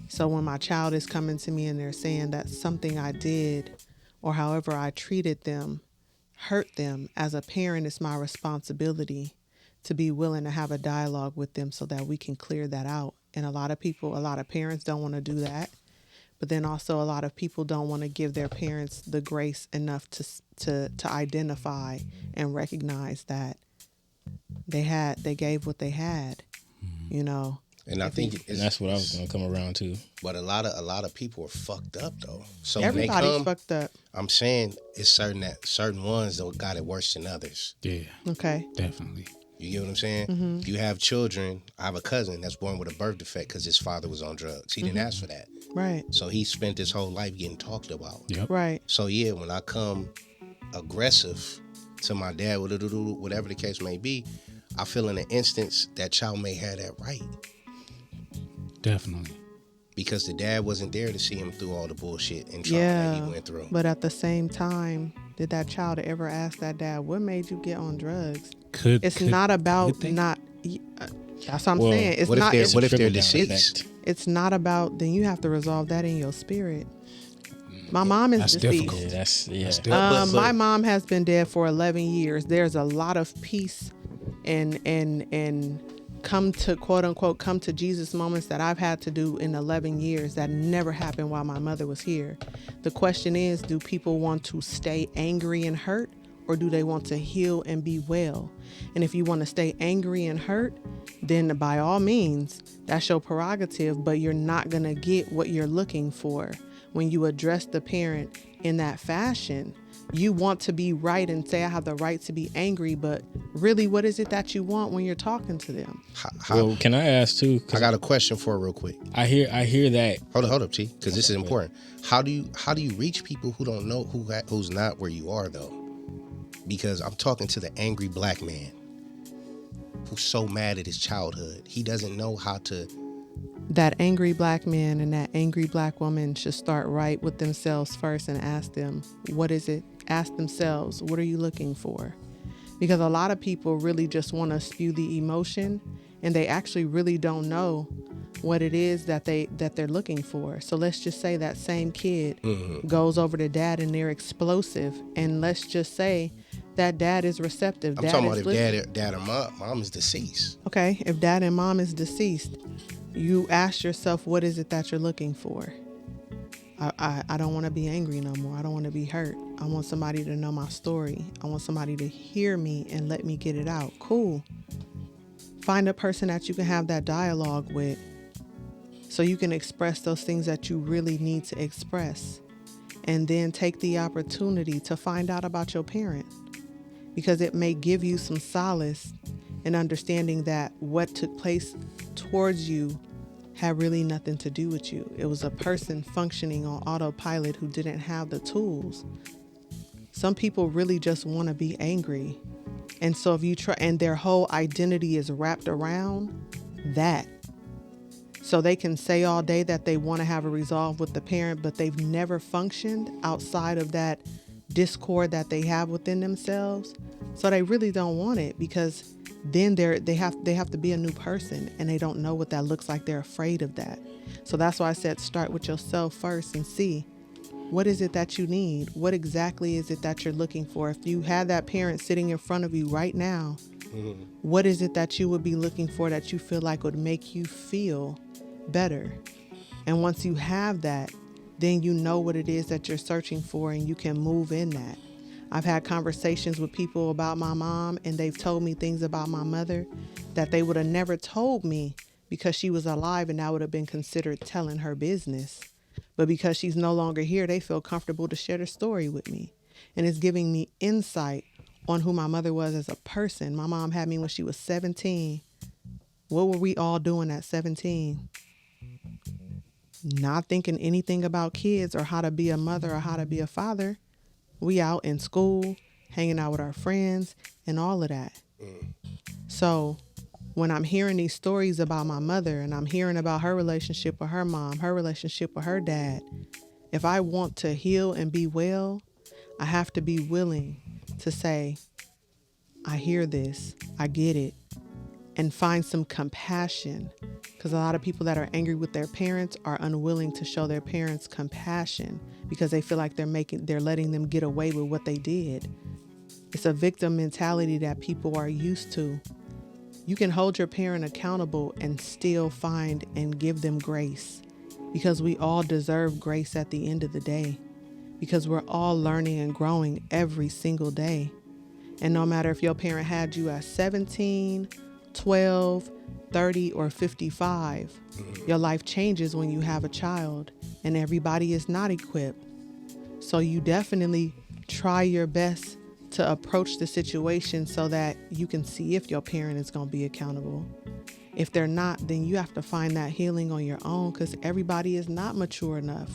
So when my child is coming to me and they're saying that something I did or however I treated them hurt them, as a parent, it's my responsibility to be willing to have a dialogue with them so that we can clear that out. And a lot of parents don't want to do that. But then also a lot of people don't want to give their parents the grace enough to identify and recognize that they gave what they had, you know. And I think that's what I was gonna come around to. But a lot of people are fucked up though. So everybody's fucked up. I'm saying it's certain ones that got it worse than others. Yeah. Okay. Definitely. You get what I'm saying? Mm-hmm. You have children. I have a cousin that's born with a birth defect because his father was on drugs. He didn't ask for that. Right. So he spent his whole life getting talked about. Yep. Right. So yeah, when I come aggressive to my dad, whatever the case may be, I feel in an instance that child may have that right. Definitely. Because the dad wasn't there to see him through all the bullshit and trauma that he went through. But at the same time, did that child ever ask that dad, what made you get on drugs? That's what I'm saying. It's what not. If they're deceased? It's not about. Then you have to resolve that in your spirit. My mom is deceased. Difficult. My mom has been dead for 11 years. There's a lot of peace and come to quote unquote come to Jesus moments that I've had to do in 11 years that never happened while my mother was here. The question is, do people want to stay angry and hurt, or do they want to heal and be well? And if you want to stay angry and hurt, then by all means, that's your prerogative, but you're not going to get what you're looking for when you address the parent in that fashion. You want to be right and say, I have the right to be angry, but really, what is it that you want when you're talking to them? Well, can I ask too? I got a question for real quick. I hear that. Hold up, T, because this is important. How do you reach people who don't know who's not where you are though? Because I'm talking to the angry black man who's so mad at his childhood. He doesn't know how to. That angry black man and that angry black woman should start right with themselves first and ask them, what is it? Ask themselves, what are you looking for? Because a lot of people really just want to spew the emotion, and they actually really don't know what it is that they're looking for. So let's just say that same kid goes over to dad and they're explosive, and let's just say that dad is receptive. I'm talking about if dad or mom is deceased. Okay, if dad and mom is deceased, you ask yourself, what is it that you're looking for? I don't want to be angry no more. I don't want to be hurt. I want somebody to know my story. I want somebody to hear me and let me get it out. Cool. Find a person that you can have that dialogue with so you can express those things that you really need to express. And then take the opportunity to find out about your parent, because it may give you some solace in understanding that what took place towards you had really nothing to do with you. It was a person functioning on autopilot who didn't have the tools. Some people really just want to be angry. And so if you try, and their whole identity is wrapped around that. So they can say all day that they want to have a resolve with the parent, but they've never functioned outside of that discord that they have within themselves. So they really don't want it, because then they have to be a new person, and they don't know what that looks like. They're afraid of that. So that's why I said start with yourself first and see, what is it that you need? What exactly is it that you're looking for? If you had that parent sitting in front of you right now, Mm-hmm. What is it that you would be looking for that you feel like would make you feel better? And once you have that, then you know what it is that you're searching for and you can move in that. I've had conversations with people about my mom, and they've told me things about my mother that they would have never told me because she was alive, and that would have been considered telling her business. But because she's no longer here, they feel comfortable to share the story with me. And it's giving me insight on who my mother was as a person. My mom had me when she was 17. What were we all doing at 17? Not thinking anything about kids or how to be a mother or how to be a father. We out in school, hanging out with our friends and all of that. So when I'm hearing these stories about my mother and I'm hearing about her relationship with her mom, her relationship with her dad, if I want to heal and be well, I have to be willing to say, I hear this, I get it, and find some compassion. Because a lot of people that are angry with their parents are unwilling to show their parents compassion because they feel like they're letting them get away with what they did. It's a victim mentality that people are used to. You can hold your parent accountable and still find and give them grace, because we all deserve grace at the end of the day, because we're all learning and growing every single day. And no matter if your parent had you at 17, 12, 30, or 55, your life changes when you have a child, and everybody is not equipped. So you definitely try your best to approach the situation so that you can see if your parent is going to be accountable. If they're not, then you have to find that healing on your own, because everybody is not mature enough,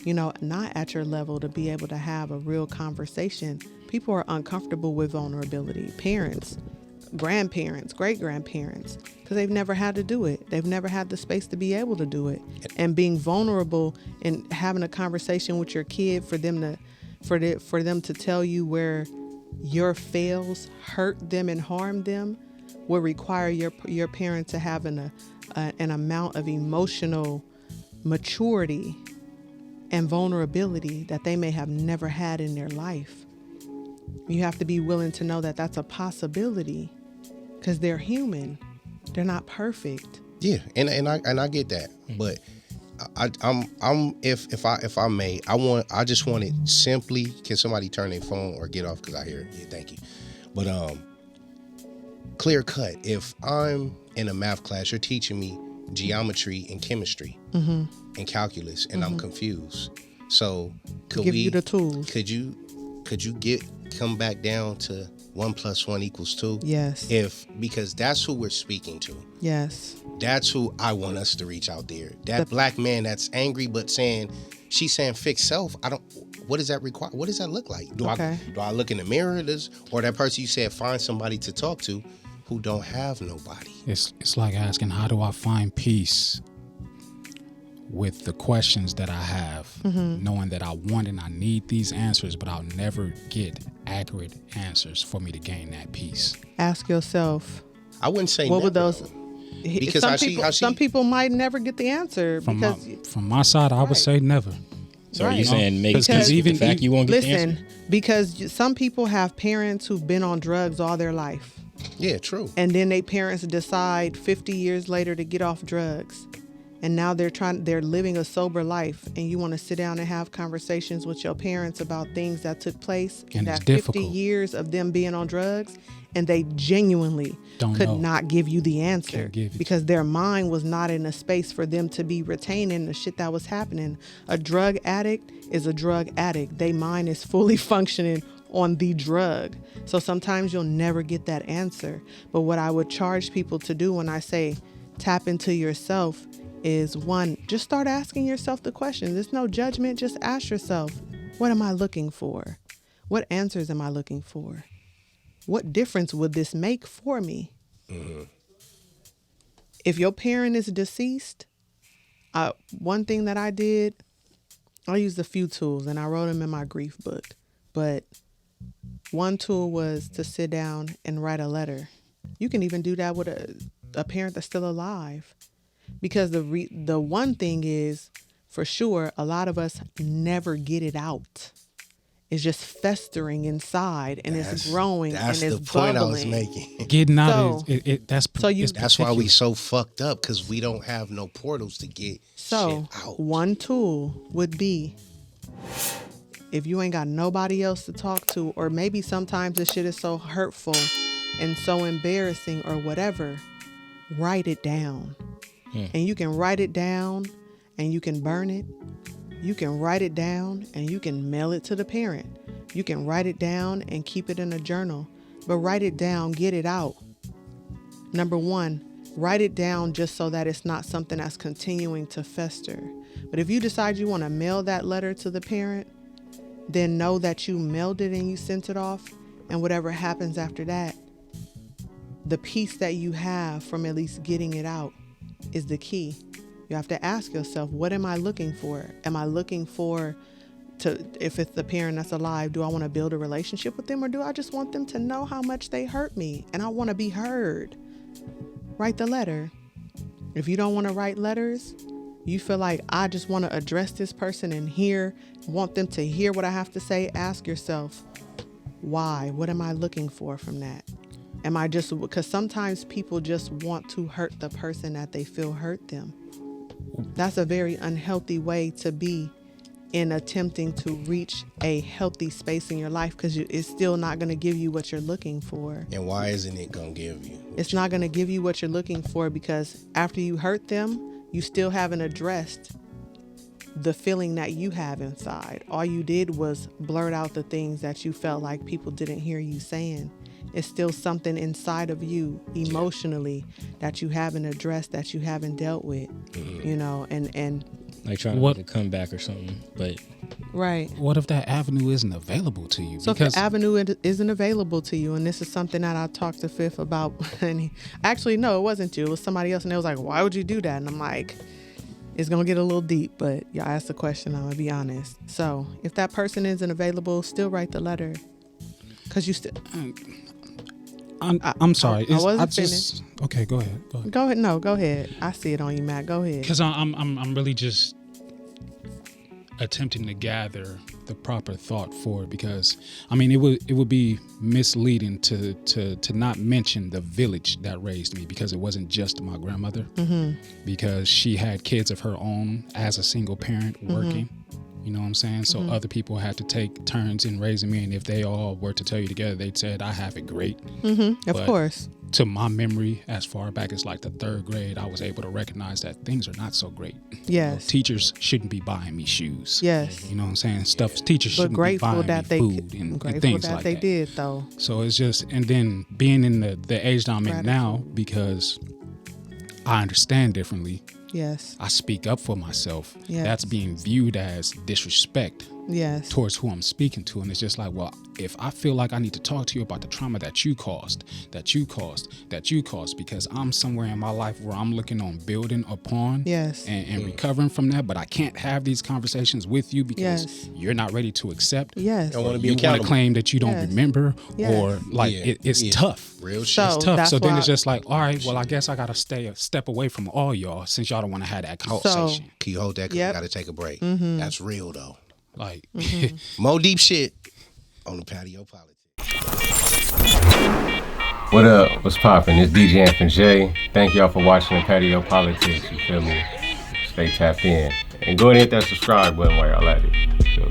not at your level to be able to have a real conversation. People are uncomfortable with vulnerability. Parents, grandparents, great-grandparents, because they've never had to do it. They've never had the space to be able to do it. And being vulnerable and having a conversation with your kid for them to tell you where your fails hurt them and harm them will require your parent to have an amount of emotional maturity and vulnerability that they may have never had in their life. You have to be willing to know that that's a possibility, because they're human. They're not perfect. Yeah, and I get that, but if I may, I just want it simply. Can somebody turn their phone or get off, because I hear it? Yeah, thank you. But clear cut. If I'm in a math class, you're teaching me geometry and chemistry and calculus, and I'm confused. So could give you the tools? Could you come back down to 1 + 1 = 2? Yes. Because that's who we're speaking to. Yes. That's who I want us to reach out there. That black man that's angry but she's saying fix self. What does that require? What does that look like? Do I look in the mirror or that person you said find somebody to talk to who don't have nobody? It's like asking, how do I find peace with the questions that I have, knowing that I want and I need these answers, but I'll never get accurate answers for me to gain that peace. Ask yourself. I wouldn't say what never, would those? Because some people might never get the answer. From my side, I would say never. So are you saying make peace with the fact you won't get the answer? Because some people have parents who've been on drugs all their life. Yeah, true. And then they parents decide 50 years later to get off drugs. And now they're living a sober life, and you want to sit down and have conversations with your parents about things that took place in that 50 years of them being on drugs, and they genuinely could not give you the answer because their mind was not in a space for them to be retaining the shit that was happening. A drug addict is a drug addict. Their mind is fully functioning on the drug. So sometimes you'll never get that answer. But what I would charge people to do when I say tap into yourself is, one, just start asking yourself the questions. There's no judgment. Just ask yourself, what am I looking for? What answers am I looking for? What difference would this make for me? If your parent is deceased, one thing that I did, I used a few tools and I wrote them in my grief book. But one tool was to sit down and write a letter. You can even do that with a parent that's still alive. Because the one thing is, for sure, a lot of us never get it out. is just festering inside, and it's growing, and it's That's the point bubbling. I was making. Getting out That's why we so fucked up, because we don't have no portals to get shit out. One tool would be, if you ain't got nobody else to talk to, or maybe sometimes this shit is so hurtful and so embarrassing or whatever, write it down. And you can write it down and you can burn it. You can write it down and you can mail it to the parent. You can write it down and keep it in a journal. But write it down, get it out. Number one, write it down just so that it's not something that's continuing to fester. But if you decide you want to mail that letter to the parent, then know that you mailed it and you sent it off. And whatever happens after that, the peace that you have from at least getting it out is the key. You have to ask yourself, what am I looking for? Am I looking for if it's the parent that's alive, do I want to build a relationship with them, or do I just want them to know how much they hurt me and I want to be heard? Write the letter. If you don't want to write letters, you feel like I just want to address this person and want them to hear what I have to say, ask yourself, why? What am I looking for from that? Am I just, because sometimes people just want to hurt the person that they feel hurt them. That's a very unhealthy way to be in attempting to reach a healthy space in your life, because it's still not going to give you what you're looking for. And why isn't it going to give you? It's not going to give you what you're looking for, because after you hurt them, you still haven't addressed the feeling that you have inside. All you did was blurt out the things that you felt like people didn't hear you saying. It's still something inside of you emotionally that you haven't addressed, that you haven't dealt with, you know, and like trying to make a comeback or something, but right. What if that avenue isn't available to you? So if the avenue isn't available to you, and this is something that I talked to Fifth about, and actually, no, it wasn't you, it was somebody else, and they was like, why would you do that? And I'm like, it's going to get a little deep, but y'all asked the question, I'm going to be honest. So if that person isn't available, still write the letter, because you still... I'm sorry. I wasn't finished. Okay, go ahead. Go ahead. No, go ahead. I see it on you, Matt. Go ahead. Because I'm really just attempting to gather the proper thought for it, because I mean it would be misleading to not mention the village that raised me, because it wasn't just my grandmother, because she had kids of her own as a single parent working. You know what I'm saying? So other people had to take turns in raising me, and if they all were to tell you together, they'd said I have it great. Of course. To my memory, as far back as like the third grade, I was able to recognize that things are not so great. Yes. You know, teachers shouldn't be buying me shoes. Yes. You know what I'm saying? Teachers shouldn't be buying me food and things like that. They did though. So it's just, and then being in the age that I'm in now, because I understand differently. Yes. I speak up for myself. Yes. That's being viewed as disrespect. Yes. Towards who I'm speaking to. And it's just like, well, if I feel like I need to talk to you about the trauma that you caused, because I'm somewhere in my life where I'm looking on building upon and recovering from that, but I can't have these conversations with you because you're not ready to accept. Yes. You want to claim that you don't remember, or like it's tough. Real shit. It's tough. So then it's just like, all right, well, I guess I got to stay a step away from all y'all, since y'all don't want to have that conversation. Can you hold that? Because we got to take a break. That's real though. Like more deep shit on the Patio PolitiCz. What up? What's poppin'? It's DJ and Jay. Thank y'all for watching the Patio PolitiCz. You feel me? Stay tapped in and go ahead and hit that subscribe button while y'all at it. So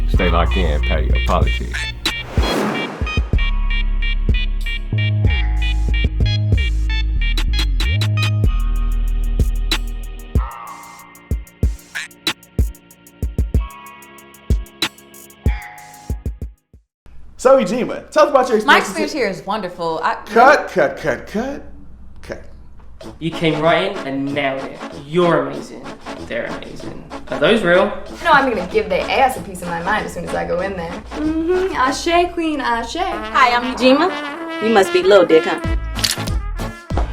stay locked in, Patio PolitiCz. So, Ejima, tell us about your experience. My experience here is wonderful. Cut. You came right in and nailed it. You're amazing. They're amazing. Are those real? No, I'm gonna give their ass a piece of my mind as soon as I go in there. Ashe, queen, ashe. Hi, I'm Ejima. You must be Lil Dick, huh?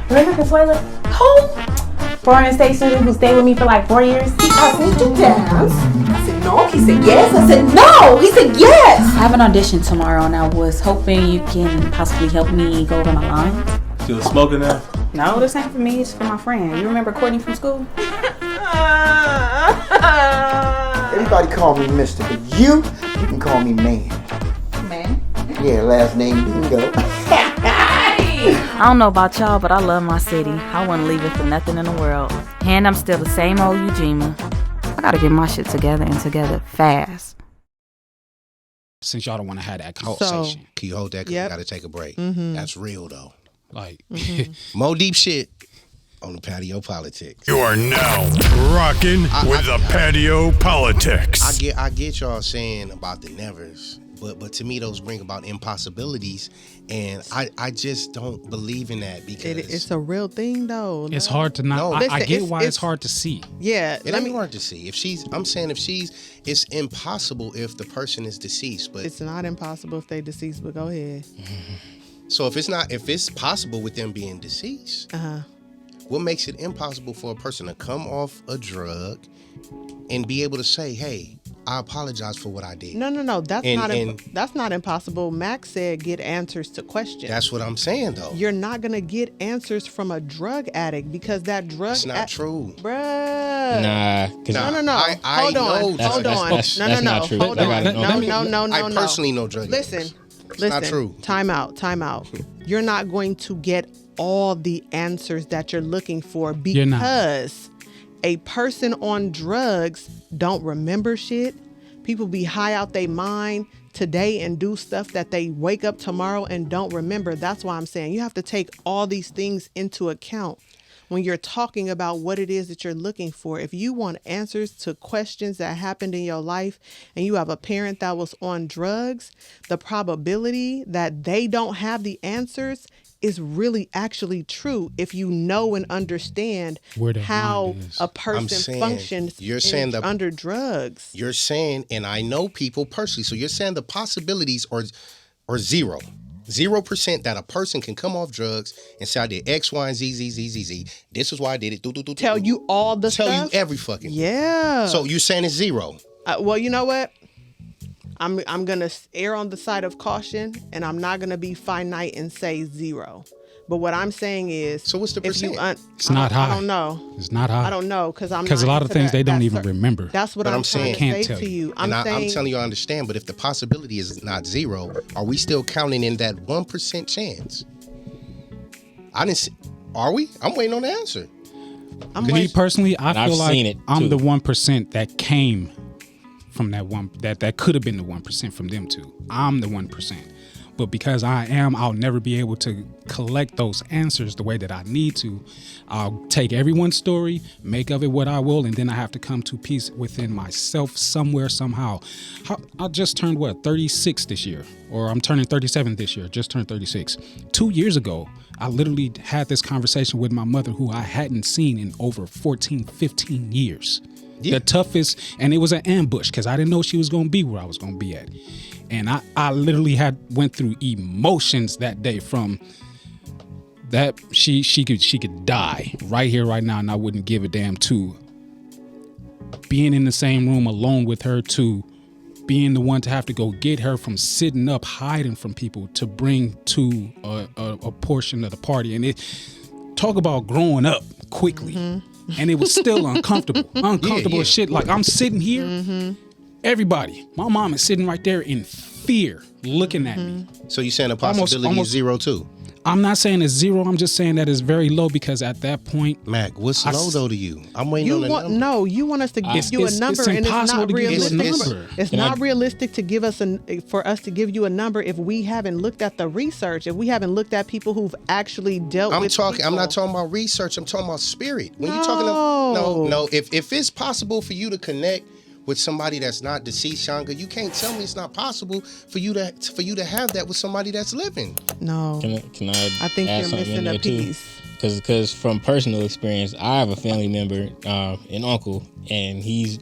Remember Consuela? Who? Foreign state student who stayed with me for like 4 years. He asked me to dance. I said no. He said yes. I said no. He said yes. I have an audition tomorrow and I was hoping you can possibly help me go over my lines. Still smoking now? No, this ain't for me. It's for my friend. You remember Courtney from school? Everybody call me Mister, but you You can call me Man. Man? Yeah, last name Bingo. I don't know about y'all, but I love my city. I wouldn't leave it for nothing in the world. And I'm still the same old Ujima. I gotta get my shit together and together fast. Since y'all don't want to have that conversation. Can you hold that? Because we got to take a break. That's real, though. Like, more deep shit on the Patio PolitiCz. You are now rocking with the Patio PolitiCz. I get y'all saying about the nevers, but to me those bring about impossibilities, and I just don't believe in that because it's a real thing though. It's hard to not. Listen, I get why it's hard to see. Yeah, it ain't hard to see. It's impossible if the person is deceased, but it's not impossible if they deceased. But go ahead. So if it's possible with them being deceased, what makes it impossible for a person to come off a drug and be able to say, "Hey, I apologize for what I did"? No. That's not impossible. Max said get answers to questions. That's what I'm saying, though. You're not gonna get answers from a drug addict because that drug. It's not true, bruh. Nah. No. Hold on. That's not true. Hold on. No. I personally know drug addicts. Listen. Not true. Time out. You're not going to get all the answers that you're looking for because a person on drugs don't remember shit. People be high out their mind today and do stuff that they wake up tomorrow and don't remember. That's why I'm saying you have to take all these things into account when you're talking about what it is that you're looking for. If you want answers to questions that happened in your life and you have a parent that was on drugs, the probability that they don't have the answers is really actually true if you know and understand how a person functions under drugs. You're saying, and I know people personally, so you're saying the possibilities are zero. 0% that a person can come off drugs and say I did X, Y, and Z. This is why I did it. Tell you all the stuff. Tell you every fucking thing. Yeah. So you're saying it's zero. Well, you know what? I'm gonna err on the side of caution, and I'm not gonna be finite and say 0. But what I'm saying is, so what's the percent? It's not high. I don't know. It's not high. I don't know because a lot of things they don't even remember. That's what I'm trying to say to you. I'm telling you I understand, but if the possibility is not 0, are we still counting in that 1% chance? I didn't see. Are we? I'm waiting on the answer. Me personally, I feel like I'm the 1% that came from that one that could have been the 1% from them too. I'm the 1%. But because I'll never be able to collect those answers the way that I need to. I'll take everyone's story, make of it what I will, and then I have to come to peace within myself somewhere, somehow. I just turned 36 this year, or I'm turning 37 this year, just turned 36. 2 years ago, I literally had this conversation with my mother who I hadn't seen in over 14, 15 years. Yeah. The toughest, and it was an ambush because I didn't know she was going to be where I was going to be at. And I literally went through emotions that day from that she could die right here, right now, and I wouldn't give a damn, to being in the same room alone with her, to being the one to have to go get her from sitting up, hiding from people, to bring to a portion of the party. And talk about growing up quickly. Mm-hmm. And it was still uncomfortable as shit. Like I'm sitting here. Mm-hmm. Everybody, my mom is sitting right there in fear, looking at me. So you're saying the possibility is 0 too? I'm not saying it's 0. I'm just saying that it's very low because at that point, Mac, what's low though to you? I'm waiting on a number. No, you want us to give you a number, and it's not realistic. It's not realistic to give us for us to give you a number if we haven't looked at the research, if we haven't looked at people who've actually dealt with people. I'm not talking about research. I'm talking about spirit. When you're talking about no. If it's possible for you to connect with somebody that's not deceased, Shanga, you can't tell me it's not possible for you to have that with somebody that's living. No. Can I think you're missing a piece. Because from personal experience, I have a family member, an uncle, and he's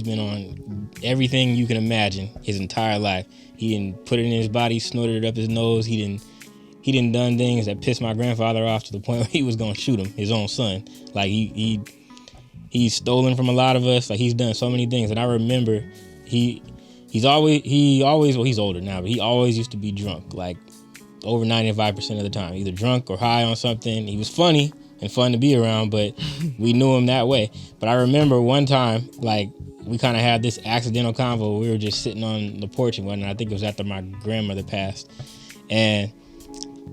been on everything you can imagine his entire life. He didn't put it in his body, snorted it up his nose. He didn't done things that pissed my grandfather off to the point where he was gonna shoot him, his own son. Like he's stolen from a lot of us. Like he's done so many things. And I remember he's always, well, he's older now, but he always used to be drunk, like over 95% of the time, either drunk or high on something. He was funny, and fun to be around, but we knew him that way. But I remember one time, like, we kind of had this accidental convo. We were just sitting on the porch and whatnot. I think it was after my grandmother passed. And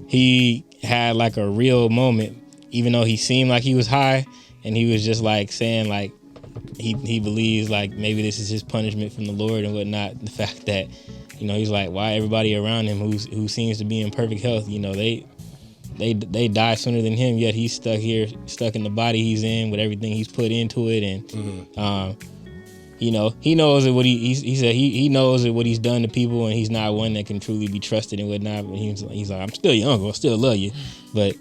he had like a real moment, even though he seemed like he was high, and he was just like saying like he believes like maybe this is his punishment from the Lord and whatnot. The fact that, you know, he's like, why everybody around him who seems to be in perfect health, you know, they die sooner than him, yet he's stuck here, stuck in the body he's in with everything he's put into it. And you know, he knows what he said he knows what he's done to people, and he's not one that can truly be trusted and whatnot. But he's like, I'm still your uncle, I still love you, but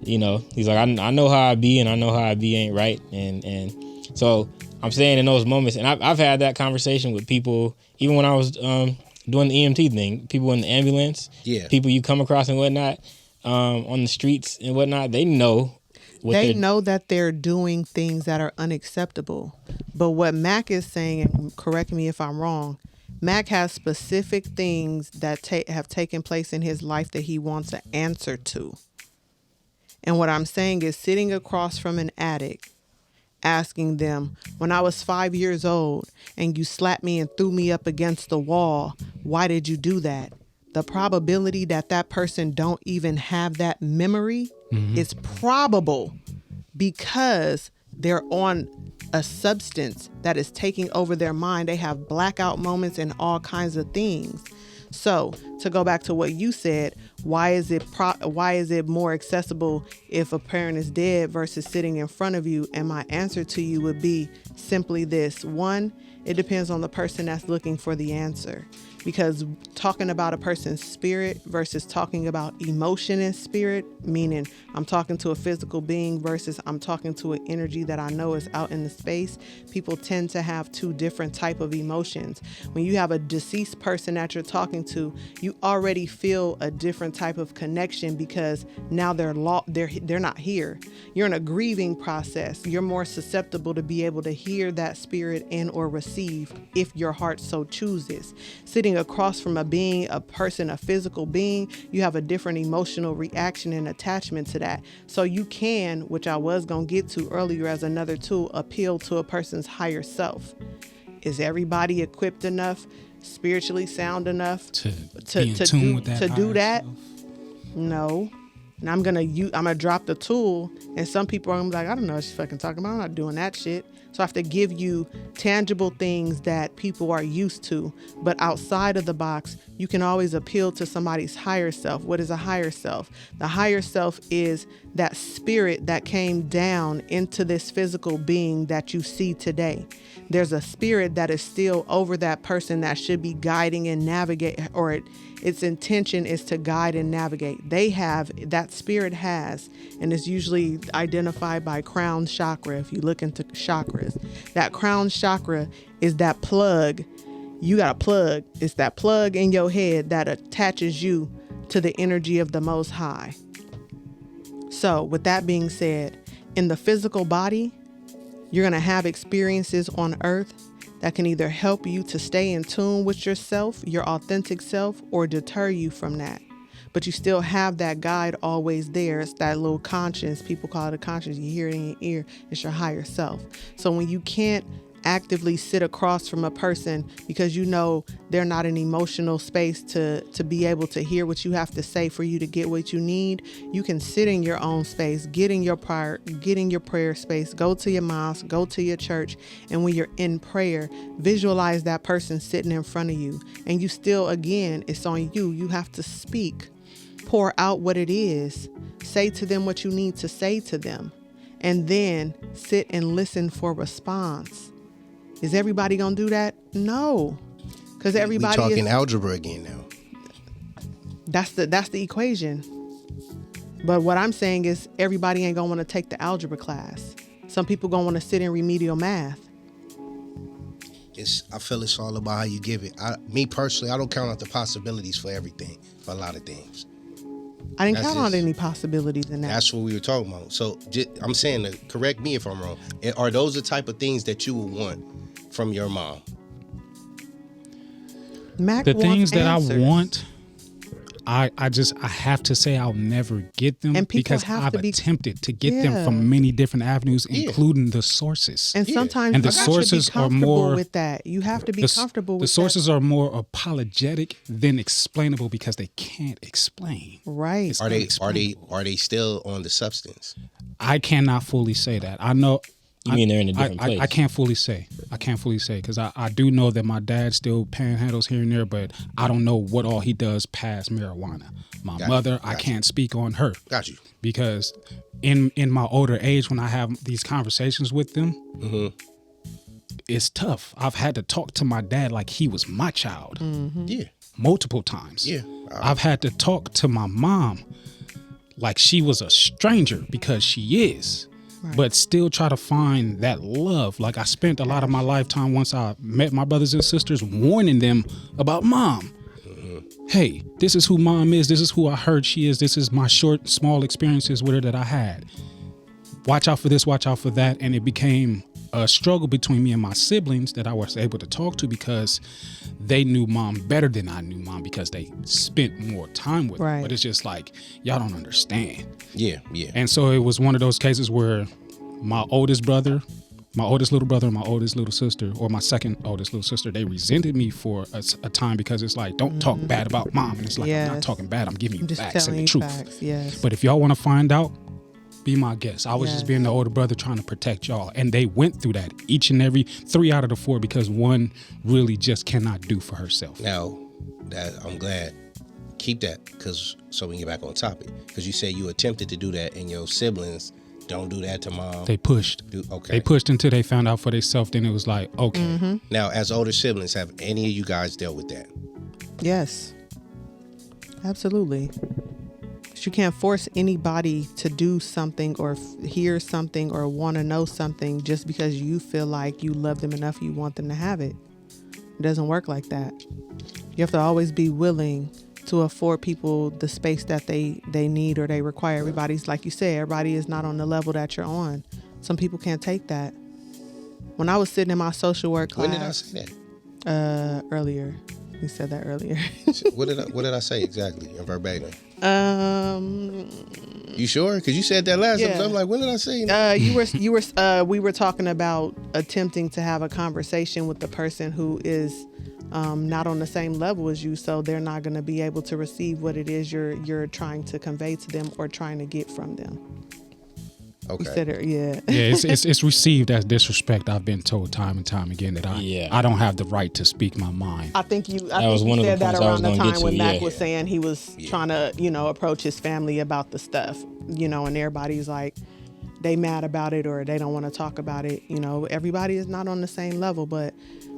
you know, he's like, I know how I be, and I know how I be ain't right, and so I'm saying in those moments, and I've had that conversation with people, even when I was doing the EMT thing, people in the ambulance, people you come across and whatnot, on the streets and whatnot, they know. They know that they're doing things that are unacceptable. But what Mac is saying, and correct me if I'm wrong, Mac has specific things that have taken place in his life that he wants an answer to. And what I'm saying is sitting across from an addict, asking them, when I was 5 years old and you slapped me and threw me up against the wall, why did you do that? The probability that person don't even have that memory is probable, because they're on a substance that is taking over their mind. They have blackout moments and all kinds of things. So to go back to what you said, why is it more accessible if a parent is dead versus sitting in front of you? And my answer to you would be simply this. One, it depends on the person that's looking for the answer. Because talking about a person's spirit versus talking about emotion and spirit, meaning I'm talking to a physical being versus I'm talking to an energy that I know is out in the space, people tend to have two different type of emotions. When you have a deceased person that you're talking to, you already feel a different type of connection, because now they're not here. You're in a grieving process. You're more susceptible to be able to hear that spirit and or receive if your heart so chooses. Sitting across from a person, a physical being, you have a different emotional reaction and attachment to that. So you can, which I was going to get to earlier as another tool, appeal to a person's higher self. Is everybody equipped enough, spiritually sound enough to do that? No. And I'm gonna drop the tool, and some people are gonna be like, I don't know what she's fucking talking about. I'm not doing that shit. So I have to give you tangible things that people are used to. But outside of the box, you can always appeal to somebody's higher self. What is a higher self? The higher self is that spirit that came down into this physical being that you see today. There's a spirit that is still over that person that should be guiding and navigate, or its intention is to guide and navigate. That spirit has, and is usually identified by crown chakra. If you look into chakras, that crown chakra is that plug. You got a plug. It's that plug in your head that attaches you to the energy of the Most High. So with that being said, in the physical body, you're going to have experiences on earth that can either help you to stay in tune with yourself, your authentic self, or deter you from that. But you still have that guide always there. It's that little conscience. People call it a conscience. You hear it in your ear. It's your higher self. So when you can't actively sit across from a person because you know they're not in emotional space to be able to hear what you have to say for you to get what you need, you can sit in your own space, get in your prayer space, go to your mosque, go to your church, and when you're in prayer, visualize that person sitting in front of you. And you still, again, it's on you. You have to speak, pour out what it is, say to them what you need to say to them, and then sit and listen for response. Is everybody gonna do that? No, because everybody. We're talking algebra again now. That's the equation. But what I'm saying is everybody ain't gonna want to take the algebra class. Some people gonna want to sit in remedial math. I feel it's all about how you give it. Me personally, I don't count out the possibilities for everything, for a lot of things. I didn't count on any possibilities in that. That's what we were talking about. So I'm saying, correct me if I'm wrong. Are those the type of things that you would want from your mom? Mac the things that answers. I want, I have to say I'll never get them, And people because have I've to be- attempted to get them from many different avenues, including the sources. And sometimes and the you have sources to be are comfortable more with that. You have to be comfortable with the sources are more apologetic than explainable, because they can't explain. Right. It's Are they unexplainable. still on the substance? I cannot fully say that. I know. You mean they're in a different place? I can't fully say. Because I do know that my dad still panhandles here and there, but I don't know what all he does past marijuana. My mother, I can't speak on her. Got you. Because in my older age, when I have these conversations with them, it's tough. I've had to talk to my dad like he was my child. Yeah. Multiple times. Yeah. I've had to talk to my mom like she was a stranger, because she is. Right. But still try to find that love. Like, I spent a lot of my lifetime, once I met my brothers and sisters, warning them about mom. Hey, this is who mom is. This is who I heard she is. This is my short, small experiences with her that I had. Watch out for this, watch out for that. And it became a struggle between me and my siblings that I was able to talk to, because they knew mom better than I knew mom, because they spent more time with her. But it's just like, y'all don't understand. Yeah. And so it was one of those cases where my oldest brother, my oldest little brother, and my oldest little sister, or my second oldest little sister, they resented me for a time, because it's like, don't talk bad about mom. And it's like, I'm not talking bad. I'm giving you facts and the truth. Facts, yes. But if y'all want to find out, be my guest. I was just being the older brother trying to protect y'all. And they went through that, each and every 3 out of the 4, because one really just cannot do for herself. Now, I'm glad. Keep that, so we can get back on topic. Because you say you attempted to do that, and your siblings don't do that to mom. They pushed. They pushed until they found out for themselves. Then it was like, okay. Now, as older siblings, have any of you guys dealt with that? Yes. Absolutely. You can't force anybody to do something or hear something or want to know something just because you feel like you love them enough, you want them to have it. It doesn't work like that. You have to always be willing to afford people the space that they need or they require. Everybody's, like you said, everybody is not on the level that you're on. Some people can't take that. When I was sitting in my social work class. When did I say that? Earlier. You said that earlier. What did I say exactly in verbatim? You sure? Because you said that last time. So I'm like, when did I say that? We were talking about attempting to have a conversation with the person who is not on the same level as you, so they're not going to be able to receive what it is you're trying to convey to them or trying to get from them. Okay. You said it, yeah, it's received as disrespect. I've been told time and time again that I don't have the right to speak my mind. I think you said that around the time when Mac was saying he was trying to, approach his family about the stuff, and everybody's like, they mad about it or they don't want to talk about it. Everybody is not on the same level, but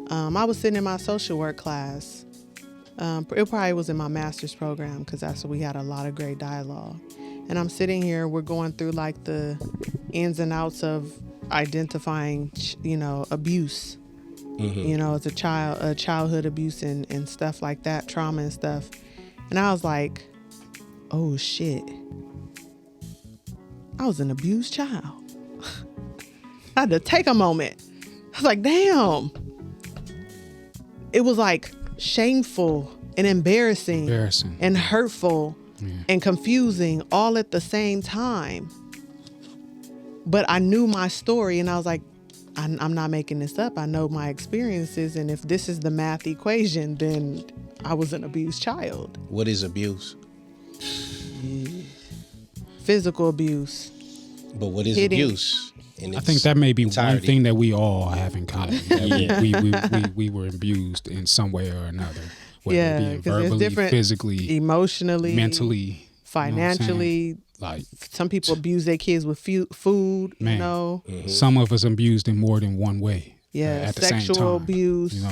I was sitting in my social work class. It probably was in my master's program, because that's where we had a lot of great dialogue. And I'm sitting here, we're going through like the ins and outs of identifying, abuse, as a childhood abuse and stuff like that, trauma and stuff. And I was like, oh shit, I was an abused child. I had to take a moment. I was like, damn. It was like shameful and embarrassing and hurtful. And confusing all at the same time. But I knew my story, and I was like, I'm not making this up. I know my experiences, and if this is the math equation, then I was an abused child. What is abuse? Physical abuse. But what is abuse? I think that may be one thing that we all have in common. We were abused in some way or another. Whether it be verbally, physically, emotionally, mentally, financially. Like, some people abuse their kids with food. Some of us abused in more than one way. Yeah, at the sexual same time, abuse.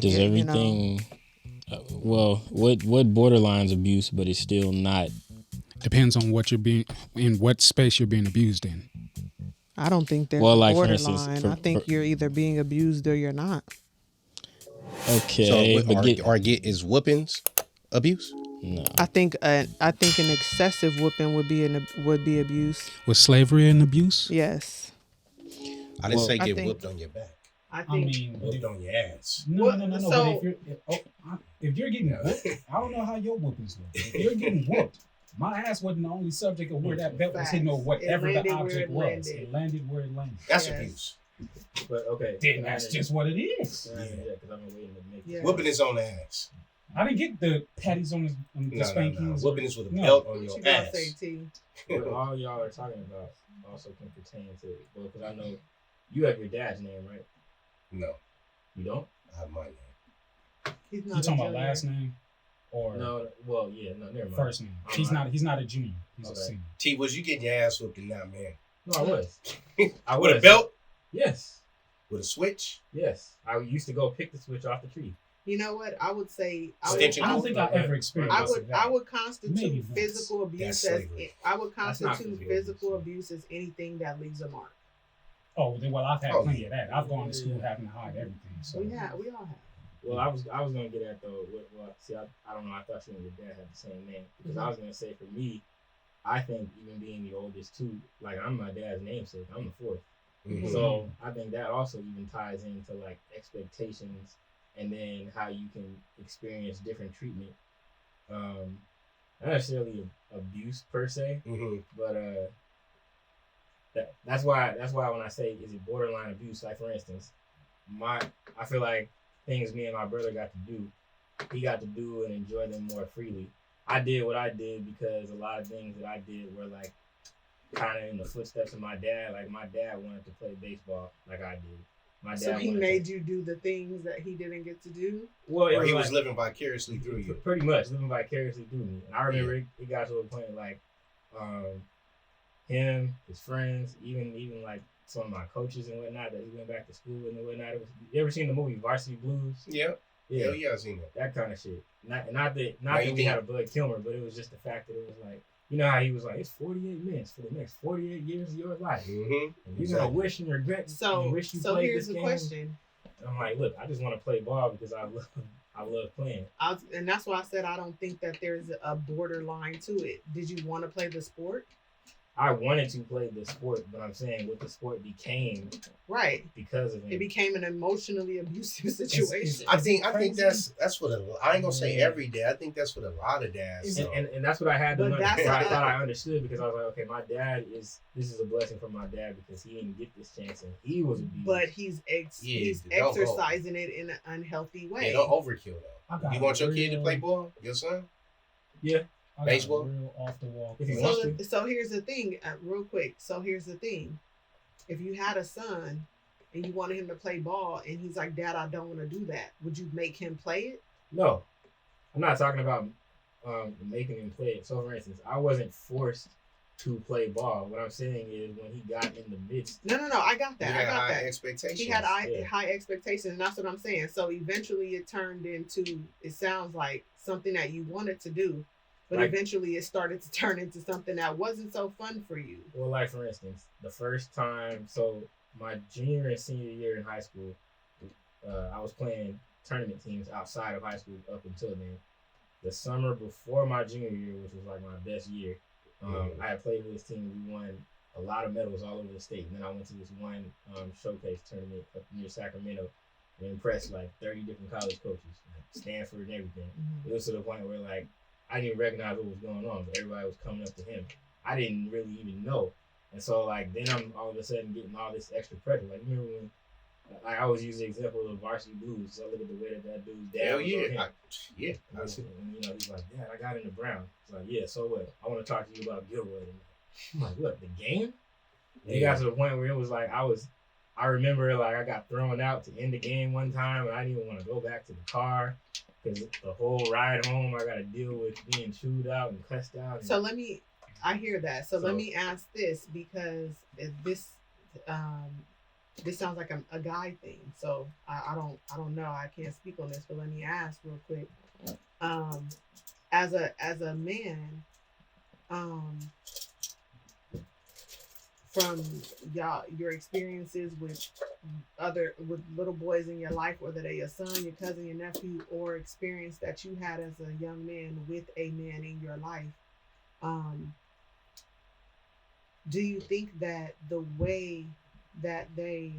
Does everything? What borderlines abuse, but it's still not. Depends on what you're being in, what space you're being abused in. I don't think there's a borderline. I think you're either being abused or you're not. Okay, so is whoopings abuse? No, I think an excessive whooping would be abuse. Was slavery an abuse? Yes. I didn't say get whooped on your back. I mean, whooped on your ass. No. So, but if you're getting whooped, I don't know how your whoopings look. If you're getting whooped, my ass wasn't the only subject of where that belt was hitting or whatever the object was. It landed where it landed. That's abuse. But okay, then that's just what it is. Whooping his own ass. I didn't get the patties on the spankings. Whooping is with a belt on your ass. What all y'all are talking about also can pertain to it. Well, because I know you have your dad's name, right? No. You don't? I have my name. He's You talking about last name? Or no, well, yeah, no, never mind. First name. He's not a junior. He's a senior. T, was you getting your ass whooped in that, man? No, I was. With a belt? Yes. With a switch? Yes. I used to go pick the switch off the tree. You know what? I would say I don't think I ever experienced I would constitute physical abuse as physical abuse as anything that leaves a mark. Oh, well, I've had plenty of that. I've gone to school having to hide everything. So we all have. Well, I was gonna get at though. Well, see, I don't know. I thought you and your dad had the same name because I was gonna say for me, I think even being the oldest too, like I'm my dad's namesake. I'm the fourth, so I think that also even ties into like expectations and then how you can experience different treatment. Not necessarily abuse per se, but that's why when I say is it borderline abuse, like for instance, I feel like things me and my brother got to do, he got to do and enjoy them more freely. I did what I did because a lot of things that I did were like kind of in the footsteps of my dad. Like my dad wanted to play baseball like I did. My dad so he made you do the things that he didn't get to do? Well, or he was living vicariously through you. Pretty much living vicariously through me. And I remember it got to a point like him, his friends, even like some of my coaches and whatnot that he went back to school with and whatnot. You ever seen the movie Varsity Blues? Yeah. Yeah, I've seen it. That kind of shit. Not that we had a Bud Kilmer, but it was just the fact that it was like, you know how he was like, it's 48 minutes for the next 48 years of your life. And you're going to wish and regret and wish you played this game. So here's the question. And I'm like, look, I just want to play ball because I love playing. And that's why I said I don't think that there's a borderline to it. Did you want to play the sport? I wanted to play the sport, but I'm saying what the sport became, right? Because of him. It became an emotionally abusive situation. I think that's what I ain't gonna say every day. I think that's what a lot of dads. And that's what I had to learn. I thought I understood because I was like, okay, my dad this is a blessing from my dad because he didn't get this chance and he was abused. But he's exercising it in an unhealthy way. Yeah, don't overkill though. You want your kid to play ball? Your son? Yeah. Baseball? Real off the wall. So here's the thing, real quick. So here's the thing. If you had a son and you wanted him to play ball and he's like, Dad, I don't want to do that, would you make him play it? No. I'm not talking about making him play it. So for instance, I wasn't forced to play ball. What I'm saying is when he got in the midst. No, I got that. He had high expectations. He had high expectations, and that's what I'm saying. So eventually it turned into, it sounds like something that you wanted to do. But eventually it started to turn into something that wasn't so fun for you. Well, like for instance, the first time, so my junior and senior year in high school, I was playing tournament teams outside of high school up until then. The summer before my junior year, which was like my best year, I had played with this team. We won a lot of medals all over the state. And then I went to this one showcase tournament up near Sacramento and impressed like 30 different college coaches, like Stanford and everything. It was to the point where like, I didn't recognize what was going on, but everybody was coming up to him. I didn't really even know. And so, like, then I'm all of a sudden getting all this extra pressure. Like, you remember when I always use the example of Varsity Blues. So I look at the way that dude's dad was on him. And, you know, he's like, Dad, I got into Brown. He's like, yeah, so what? I want to talk to you about Gilroy. I'm like, what, the game? And it got to the point where it was like, I remember, like, I got thrown out to end the game one time, and I didn't even want to go back to the car. Because the whole ride home, I got to deal with being chewed out and cussed out. So I hear that. So let me ask this, because this sounds like a guy thing. So I don't know. I can't speak on this, but let me ask real quick. As a man, from your experiences with little boys in your life, whether they're your son, your cousin, your nephew, or experience that you had as a young man with a man in your life, do you think that the way that they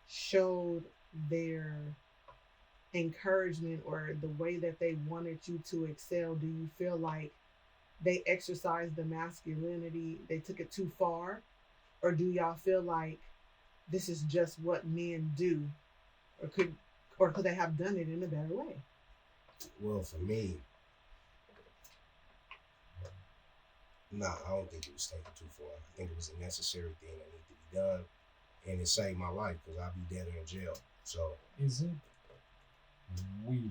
showed their encouragement or the way that they wanted you to excel, do you feel like they exercised the masculinity, they took it too far? Or do y'all feel like this is just what men do? Or could they have done it in a better way? Well, for me, nah, I don't think it was taken too far. I think it was a necessary thing that needed to be done, and it saved my life because I'd be dead or in jail. So, is it weird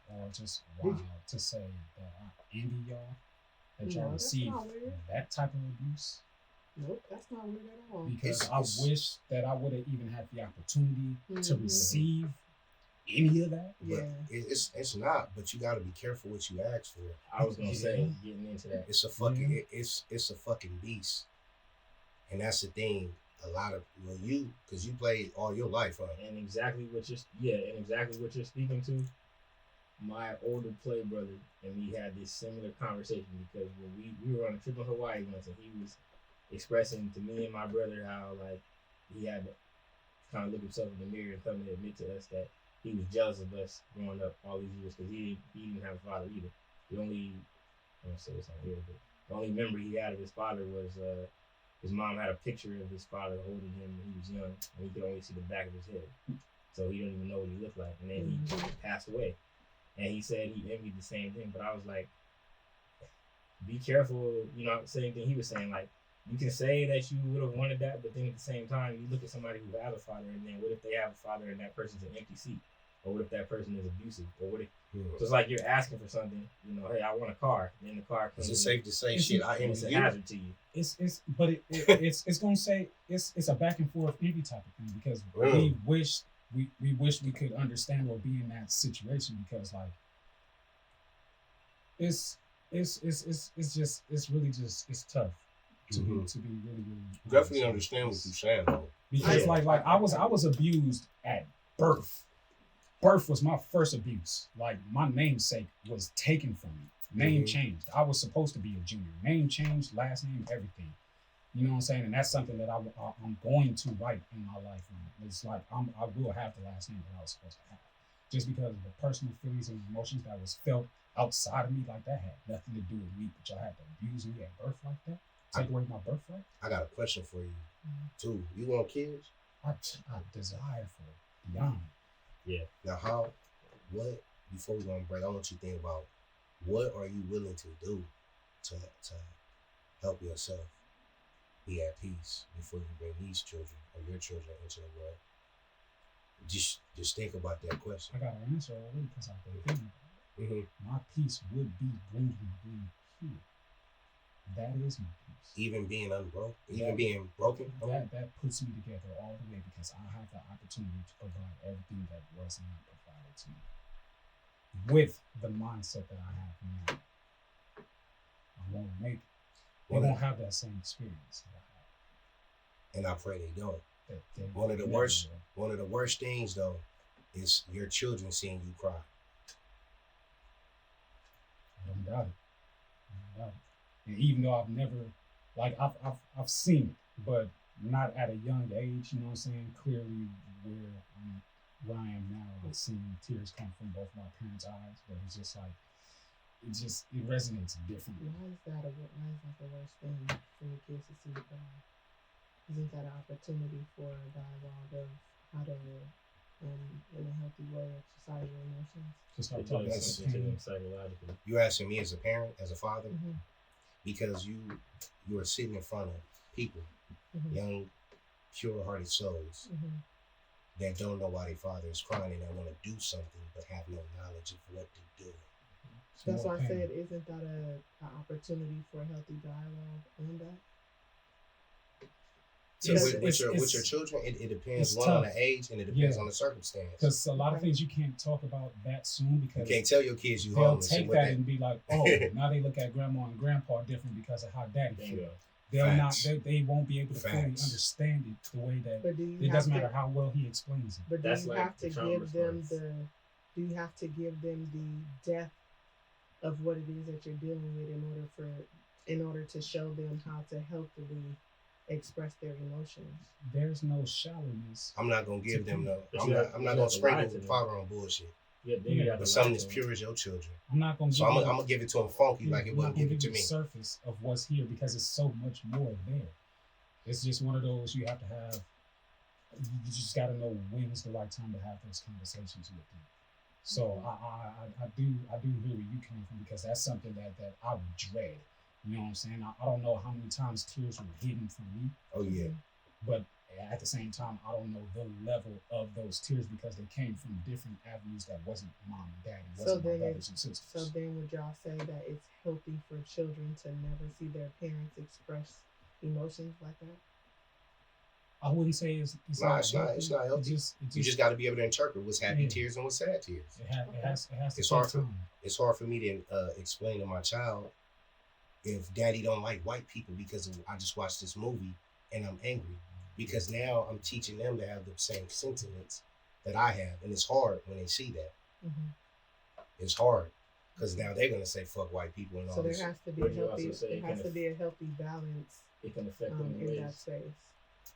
or just wild to say that I envy y'all that y'all receive that type of abuse? Nope, that's not weird at all. Because I wish that I would have even had the opportunity to receive any of that. But it's not. But you got to be careful what you ask for. I was gonna say, getting into that, it's a fucking it's a fucking beast, and that's the thing. A lot of because you played all your life, huh? And exactly what you're speaking to. My older play brother and me had this similar conversation because when we were on a trip in Hawaii once, and he was expressing to me and my brother how like he had to kind of look himself in the mirror and come to admit to us that he was jealous of us growing up all these years because he didn't have a father either. I don't say this on here, but the only memory he had of his father was his mom had a picture of his father holding him when he was young, and he could only see the back of his head, so he didn't even know what he looked like. And then he passed away, and he said he envied the same thing. But I was like, be careful, same thing he was saying. Like, you can say that you would have wanted that, but then at the same time, you look at somebody who has a father, and then what if they have a father and that person's an empty seat? Or what if that person is abusive? Or what if, so it's like you're asking for something, hey, I want a car. Then the car comes. Is it safe to say shit? I it's a hazard to you. It's gonna say it's a back and forth envy type of thing because we wish we could understand or be in that situation because like it's tough to be really definitely understand what you're saying though. Because like I was abused at birth. Birth was my first abuse. Like my namesake was taken from me. Name changed. I was supposed to be a junior. Name changed, last name, everything. You know what I'm saying? And that's something that I'm going to write in my life. It's like I will have the last name that I was supposed to have. Just because of the personal feelings and emotions that was felt outside of me, like that had nothing to do with me. But y'all had to abuse me at birth like that. Take away my birthright. I got a question for you, too. You want kids? I desire for it beyond. Yeah. Now, before we go on break, I want you to think about what are you willing to do to help yourself be at peace before you bring these children or your children into the world? Just think about that question. I got an answer already because I've been thinking about it. My peace would be bringing them here. That is my peace. Even being unbroken, being broken. That puts me together all the way because I have the opportunity to provide everything that was not provided to me. With the mindset that I have now, I won't make it. They won't have that same experience that I have. And I pray they don't. One of the worst things though is your children seeing you cry. I don't doubt it. And even though I've never, like I've seen it, but not at a young age. You know what I'm saying? Clearly, where I am now, I've seen tears come from both my parents' eyes, but it's just like it resonates differently. Why is that the worst thing for your kids to see you cry? Isn't that an opportunity for a dialogue of how to, in a healthy way, exercise your emotions? Just like talking psychologically. You're asking me as a parent, as a father, because you are sitting in front of people, young, pure-hearted souls that don't know why their father is crying and they want to do something but have no knowledge of what to do. That's why I said, isn't that an opportunity for a healthy dialogue on that? With your children, it depends on the age and it depends on the circumstance. Because a lot of things you can't talk about that soon because you can't tell your kids you they'll homeless. Take that and be like, oh, now they look at grandma and grandpa different because of how daddy feels. They won't be able to fully understand it the way that it doesn't matter how well he explains it. But do you have to give them the depth of what it is that you're dealing with in order to show them how to healthily express their emotions. There's no shallowness. I'm not gonna give them no. I'm not gonna sprinkle the powder on bullshit. Yeah, but something as pure as your children. I'm not gonna. So I'm gonna give it to them funky like it wouldn't give it to me. The surface of what's here because it's so much more there. It's just one of those you have to have. You just got to know when is the right time to have those conversations with them. So I do hear where you came from because that's something that I would dread. You know what I'm saying? I don't know how many times tears were hidden from me. Oh yeah. But at the same time, I don't know the level of those tears because they came from different avenues that wasn't mom and dad, it wasn't my brothers and sisters. So then would y'all say that it's healthy for children to never see their parents express emotions like that? I wouldn't say it's not healthy. You just got to be able to interpret what's happy tears and what's sad tears. It has to it's hard for me to explain to my child if daddy don't like white people because I just watched this movie and I'm angry. Because now I'm teaching them to have the same sentiments that I have. And it's hard when they see that. Mm-hmm. It's hard. Because now they're going to say, fuck white people and all this. So there has to be a healthy balance it can affect them in that space.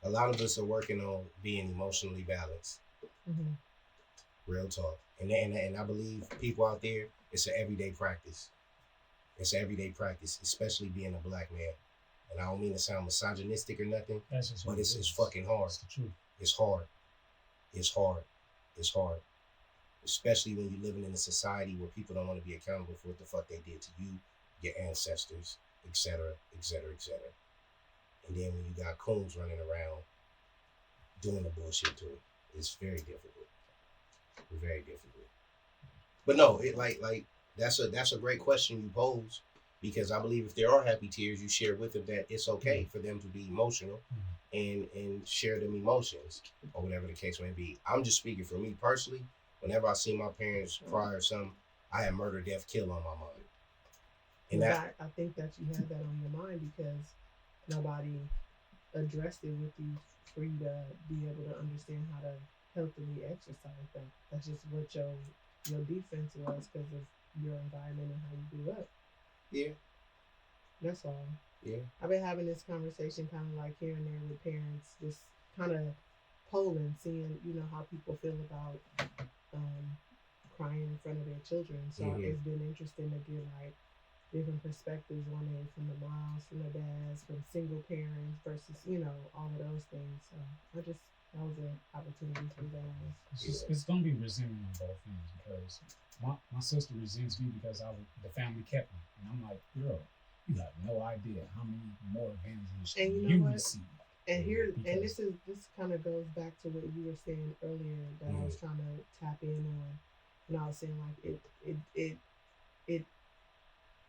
A lot of us are working on being emotionally balanced. Mm-hmm. Real talk. And I believe people out there, it's an everyday practice. It's an everyday practice, especially being a black man. And I don't mean to sound misogynistic or nothing, but it's fucking hard. It's the truth. It's hard. It's hard. It's hard. Especially when you're living in a society where people don't want to be accountable for what the fuck they did to you, your ancestors, etc., etc., etc. And then when you got coons running around doing the bullshit to it, it's very difficult. Very difficult. But no, it like that's a great question you pose. Because I believe if there are happy tears, you share with them that it's okay for them to be emotional and share them emotions or whatever the case may be. I'm just speaking for me personally. Whenever I see my parents cry or something, I have murder, death, kill on my mind. And I think that you had that on your mind because nobody addressed it with you for you to be able to understand how to healthily exercise that. That's just what your defense was because of your environment and how you grew up. Yeah. That's all. Yeah. I've been having this conversation kind of like here and there with parents, just kind of polling, seeing, how people feel about crying in front of their children. So it's been interesting to get like different perspectives on it from the moms, from the dads, from single parents versus, all of those things. So that was an opportunity for you guys. It's going to be resentment on both ends because my sister resents me because the family kept me. And I'm like, girl, you have no idea how many more advantages you receive. And this kind of goes back to what you were saying earlier that I was trying to tap in on. And I was saying like it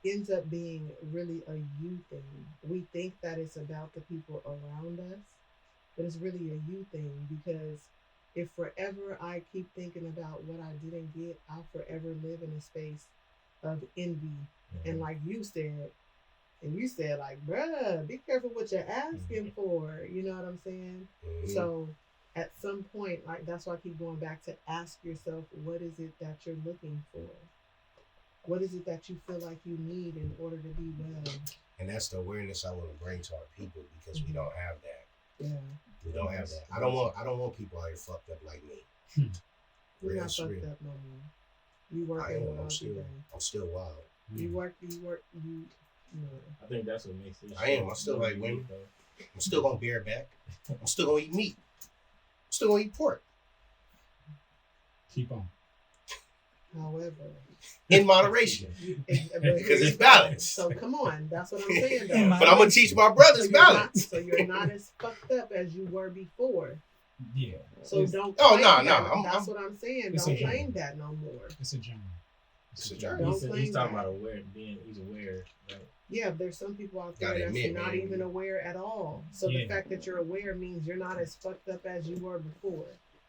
ends up being really a you thing. We think that it's about the people around us, but it's really a you thing because if forever I keep thinking about what I didn't get, I'll forever live in a space of envy. And like you said, like, bruh, be careful what you're asking for. You know what I'm saying? So at some point, like that's why I keep going back to ask yourself, what is it that you're looking for? What is it that you feel like you need in order to be well? And that's the awareness I want to bring to our people because we don't have that. Yeah. We don't have that. I don't want people out here fucked up like me. You're not fucked up no more. You working wild today. I'm still wild. You work. I think that's what makes it. I am. I still like women. I'm still gonna bear back. I'm still gonna eat meat. I'm still gonna eat pork. Keep on. However, in moderation, because it's balanced. So come on, that's what I'm saying. Though. But I'm gonna teach my brothers balance. So you're not as fucked up as you were before. Yeah. So don't. Oh no. That's what I'm saying. Don't claim that no more. It's a journey. It's a journey. He's talking about he's aware, right? Yeah, there's some people out there that's not even aware at all. So the fact that you're aware means you're not as fucked up as you were before.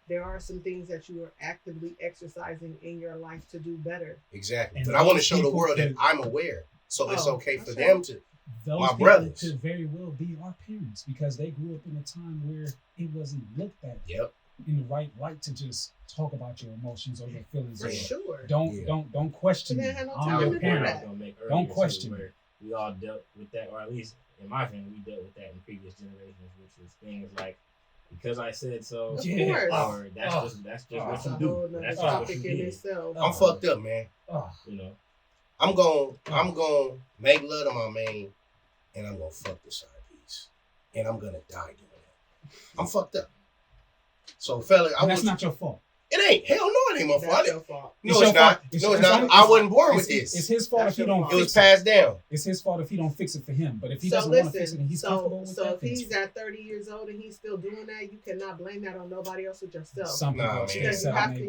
There are some things that you are actively exercising in your life to do better. Exactly. But I want to show the world that I'm aware. So it's okay for them to, my brothers. Could very well be our parents because they grew up in a time where it wasn't looked at in the right light to just talk about your emotions or your feelings. For sure. Don't question me. I'm your parent. Don't question me. We all dealt with that, or at least in my family, we dealt with that in previous generations, which was things like, because I said so, Of course. or that's just what you do. That's just what you did. I'm fucked up, man. You know, I'm gonna make love to my man, and I'm gonna fuck this side piece, and I'm gonna die doing it. I'm fucked up. So, fella, that's not your fault. It ain't. Hell no, it ain't my fault. That's your fault. No, it's not. No, it's not. I wasn't born with this. It's his fault if he don't. It was passed down. It's his fault if he don't fix it for him. But if he doesn't want to fix it and he's comfortable with that, so if he's at 30 years old and he's still doing that, you cannot blame that on nobody else but yourself. Some people man. Because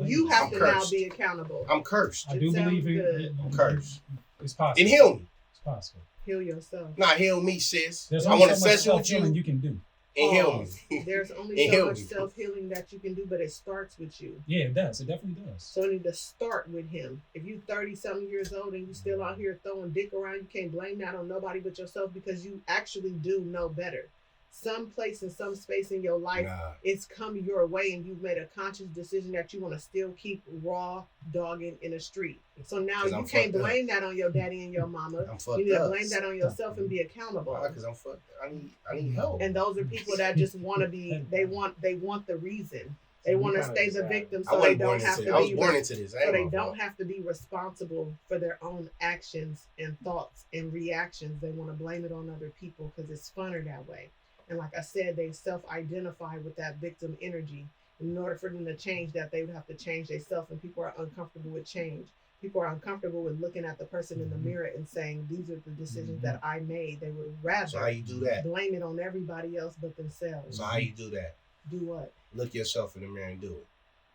you have to now be accountable. I'm cursed. I do believe in. I'm cursed. It's possible. And heal me. It's possible. Heal yourself. Not heal me, sis. There's I want to so much session with you. self-healing you can do. And heal me. There's only so much self-healing that you can do, but it starts with you. Yeah, it does. It definitely does. So you need to start with him. If you 30-something years old and you still out here throwing dick around, you can't blame that on nobody but yourself because you actually do know better. Some place and some space in your life, it's come your way and you've made a conscious decision that you want to still keep raw dogging in the street. So now you can't blame that on your daddy and your mama. You need to blame that on yourself and be accountable. Because I'm fucked. I need help. And those are people that just want to be. They want the reason. They want to stay the victim, so they don't have to be. I was born into this. So they don't have to be responsible for their own actions and thoughts and reactions. They want to blame it on other people because it's funner that way. And like I said, they self-identify with that victim energy. In order for them to change that, they would have to change themselves. And people are uncomfortable with change. People are uncomfortable with looking at the person in the mirror and saying, these are the decisions that I made. They would rather So how you do that? blame it on everybody else but themselves. So how you do that? Do what? Look yourself in the mirror and do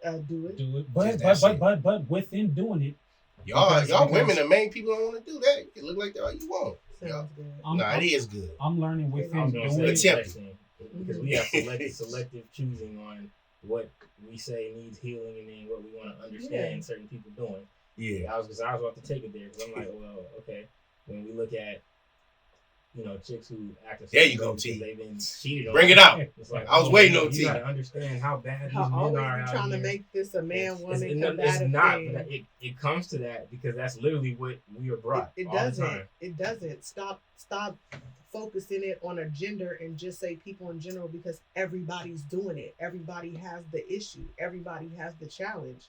it. Do it. Do it. But within doing it, y'all women, the main people don't want to do that. It look like that all you want. Sounds good. It is good. I'm learning within doing it. Because we have selective choosing on what we say needs healing and then what we want to understand certain people doing. Yeah. I was about to take it there because I'm like, well, okay. When we look at, chicks who act a there you go, T. They've been cheated on. Bring it out. It's like, I was waiting on T. You got to understand how bad these men always are. Be trying to make this a man-woman combative It's not. thing. But it comes to that because that's literally what we are brought. It all doesn't. the time. It doesn't. Stop focusing it on a gender and just say people in general because everybody's doing it. Everybody has the issue. Everybody has the challenge.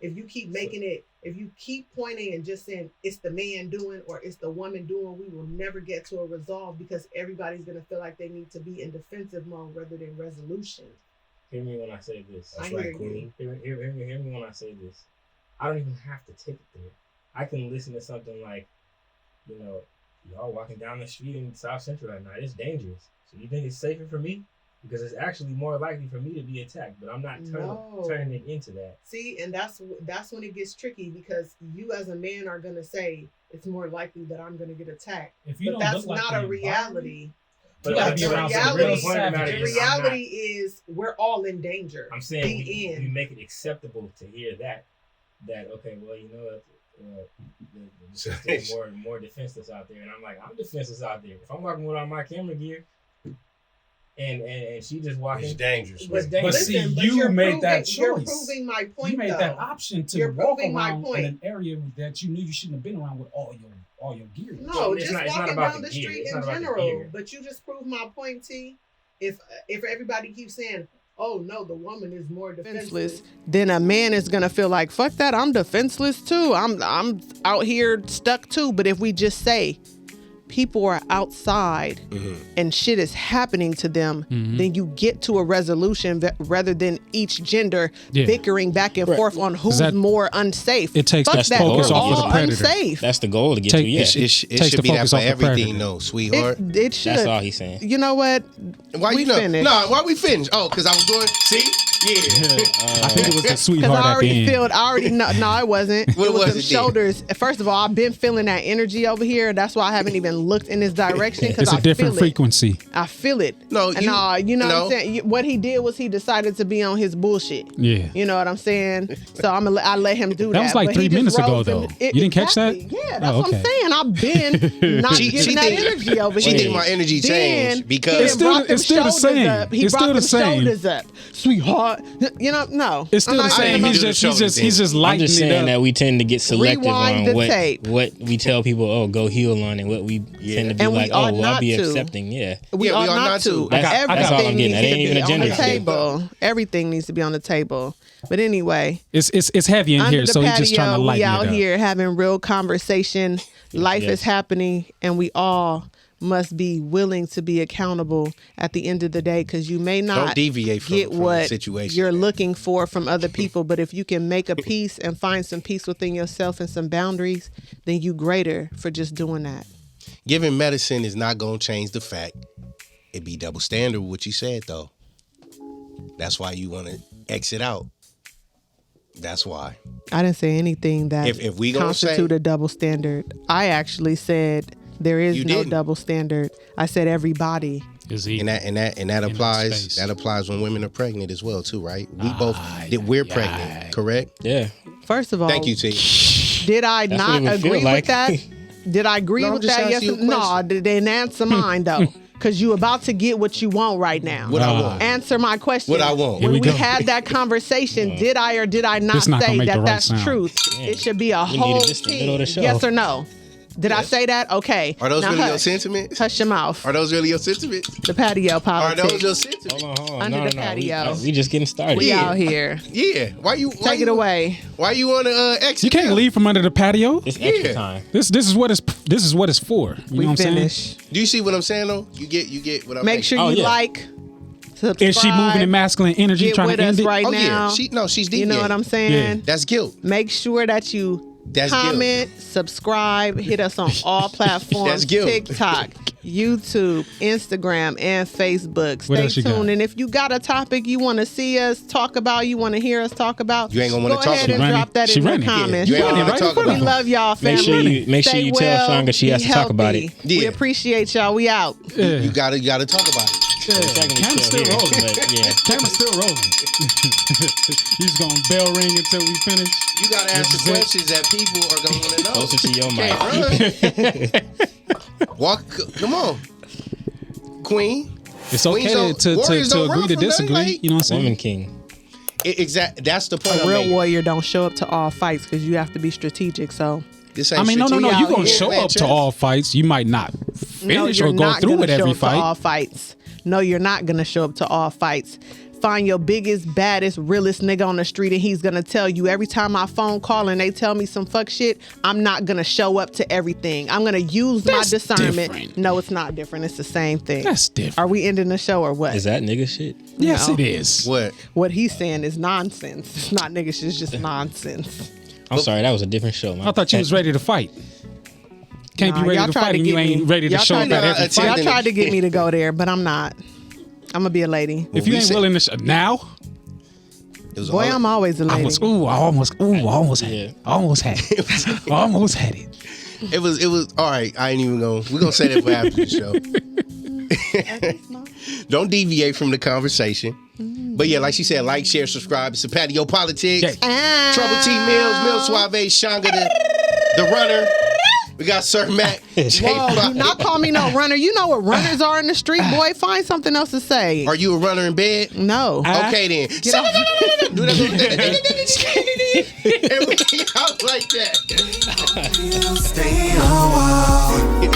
If you keep making it, if you keep pointing and just saying it's the man doing or it's the woman doing, we will never get to a resolve because everybody's going to feel like they need to be in defensive mode rather than resolution. Hear me when I say this. That's right, Queen. Hear me when I say this. I don't even have to take it there. I can listen to something like, y'all walking down the street in South Central at night. It's dangerous. So you think it's safer for me? Because it's actually more likely for me to be attacked, but I'm not turning it into that. See, and that's when it gets tricky because you as a man are going to say it's more likely that I'm going to get attacked. But that's not a reality. But the reality is we're all in danger. I'm saying we make it acceptable to hear that okay, well, there's still more defenseless out there, and I'm like, I'm defenseless out there. If I'm walking without my camera gear. And she just walking. It's dangerous. But see, you made that choice. You're proving my point. You made that option to walk around in an area that you knew you shouldn't have been around with all your gear. No, just walking down the street in general. But you just proved my point, T. If everybody keeps saying, oh no, the woman is more defenseless, then a man is gonna feel like, fuck that, I'm defenseless too. I'm out here stuck too. But if we just say people are outside and shit is happening to them, then you get to a resolution rather than each gender bickering back and forth on who's more unsafe. It takes the focus off of the predator. Unsafe. That's the goal to get to. Yeah, it should be that for everything, though, sweetheart. It should. That's all he's saying. You know what? Why we finished. No, why we finished? Oh, because I was doing. See. Yeah. I think it was the sweetheart I already at the end. I already know. No, it wasn't. What it was was the it shoulders. First of all, I've been feeling that energy over here. That's why I haven't even looked in this direction. It's a different frequency. I feel it. No, you know what I'm saying? What he did was he decided to be on his bullshit. Yeah. You know what I'm saying? So I let him do that. That was like 3 minutes ago, though. You didn't catch that? Yeah, that's what I'm saying. I've been not giving that energy over here. She think my energy changed because it's still the same. He brought them shoulders up. Sweetheart. all, no. It's still the same. He's just lightening I'm just saying it up. that we tend to get selective Rewind on the tape. what we tell people. Oh, go heal on, and what we tend to be And like. we ought Oh, well, I'll be not to. accepting. Yeah, We ought not to. That's all I'm getting. That ain't even a on gender the thing. table. Everything needs to be on the table. But anyway, it's heavy in under here, the so he's just trying to patio, lighten we it out up. here having real conversation. Life is happening, and we all must be willing to be accountable at the end of the day, because you may not Don't deviate from the what situation you're looking for from other people. But if you can make a peace and find some peace within yourself and some boundaries, then you greater for just doing that. Giving medicine is not going to change the fact it be double standard, what you said, though. That's why you want to exit out. That's why. I didn't say anything that if we gonna constitute a double standard. I actually said there is no double standard. I said everybody. And that applies. That applies when women are pregnant as well, too, right? We're pregnant, correct? Yeah. First of all, thank you, T. Did I That's not what it would agree feel like. with that? Did I agree No, with I'm just that? Yes. asking you a No, question. didn't answer mine though. Because you about to get what you want right now. What I want. Answer my question. What I want. When Here we we go. had that conversation, did I or did I not This not gonna say make the that right that's sound. truth? It should be a We whole needed this in the middle of the team. show. Yes or no? Did I say that? Okay. Are those Now really your hush. sentiments? Hush your mouth. Are those really your sentiments? The patio Are politics. those your sentiments? Hold on. Under No. the patio. We just getting started. We out here. Yeah. Why Take it away. Why you want to exit? You can't leave from under the patio. It's extra time. This is what it's for. You know what I'm saying? Do you see what I'm saying though? You get what I'm Make sure you like, subscribe. Is she moving in masculine energy, Get trying with to end us it? right Oh now. yeah. She's deviating. You know what I'm saying? Yeah. That's guilt. Make sure that you That's comment, subscribe, hit us on all platforms. That's guilt. TikTok, YouTube, Instagram, and Facebook. What Stay else you got? tuned. And if you got a topic you want to see us talk about, you want to hear us talk about, You ain't gonna wanna go talk ahead about and it. drop that She in the running. comments. You ain't gonna wanna talk We about it. love y'all, family. Make sure Stay you tell well, Shanga she be has to talk about healthy. it. We appreciate y'all. We out. You gotta talk about it. Camera's still here, rolling. but yeah. Camera's still rolling. He's gonna bell ring until we finish. You gotta ask the questions that people are gonna want to know. Closer to your Can't run. Walk. Come on, Queen. It's okay Queens to warriors don't agree run to from nothing, disagree. like- You know what I'm saying? Woman King. Exactly. That's the point. A I'm real making. warrior don't show up to all fights because you have to be strategic. So This I ain't mean, no. strategic. You gonna here. show up to all fights. You might not finish you're or go not through gonna with show every up to all fight. fights. No, you're not gonna show up to all fights. Find your biggest, baddest, realest nigga on the street, and he's gonna tell you every time I phone call and they tell me some fuck shit, I'm not gonna show up to everything. I'm gonna use my discernment. different. No, it's not different. It's the same thing. That's different. Are we ending the show or what? Is that nigga shit? Yes, No. it is. What? What he's saying is nonsense. It's not niggas. It's just nonsense. I'm sorry, that was a different show, man. I thought you was ready to fight. Can't Nah, be ready y'all to tried fight and get you ain't me- ready to y'all show up tried at every attend- fight. Y'all tried to get me to go there, but I'm not. I'm gonna be a lady. If you ain't willing to now, It was Boy, all- I'm always a lady. I almost had it. Almost had it. Almost had it. It was all right. I ain't even gonna. We're gonna say that for after the show. Don't deviate from the conversation. But yeah, like she said, like, share, subscribe. It's the Patio PolitiCz. Trouble T Mills, MillsSuave, Shanga, the runner. We got SirMac. Whoa, do not call me no runner. You know what runners are in the street, boy. Find something else to say. Are you a runner in bed? No. Okay then. Get off. Do that. Out like that. Stay a while.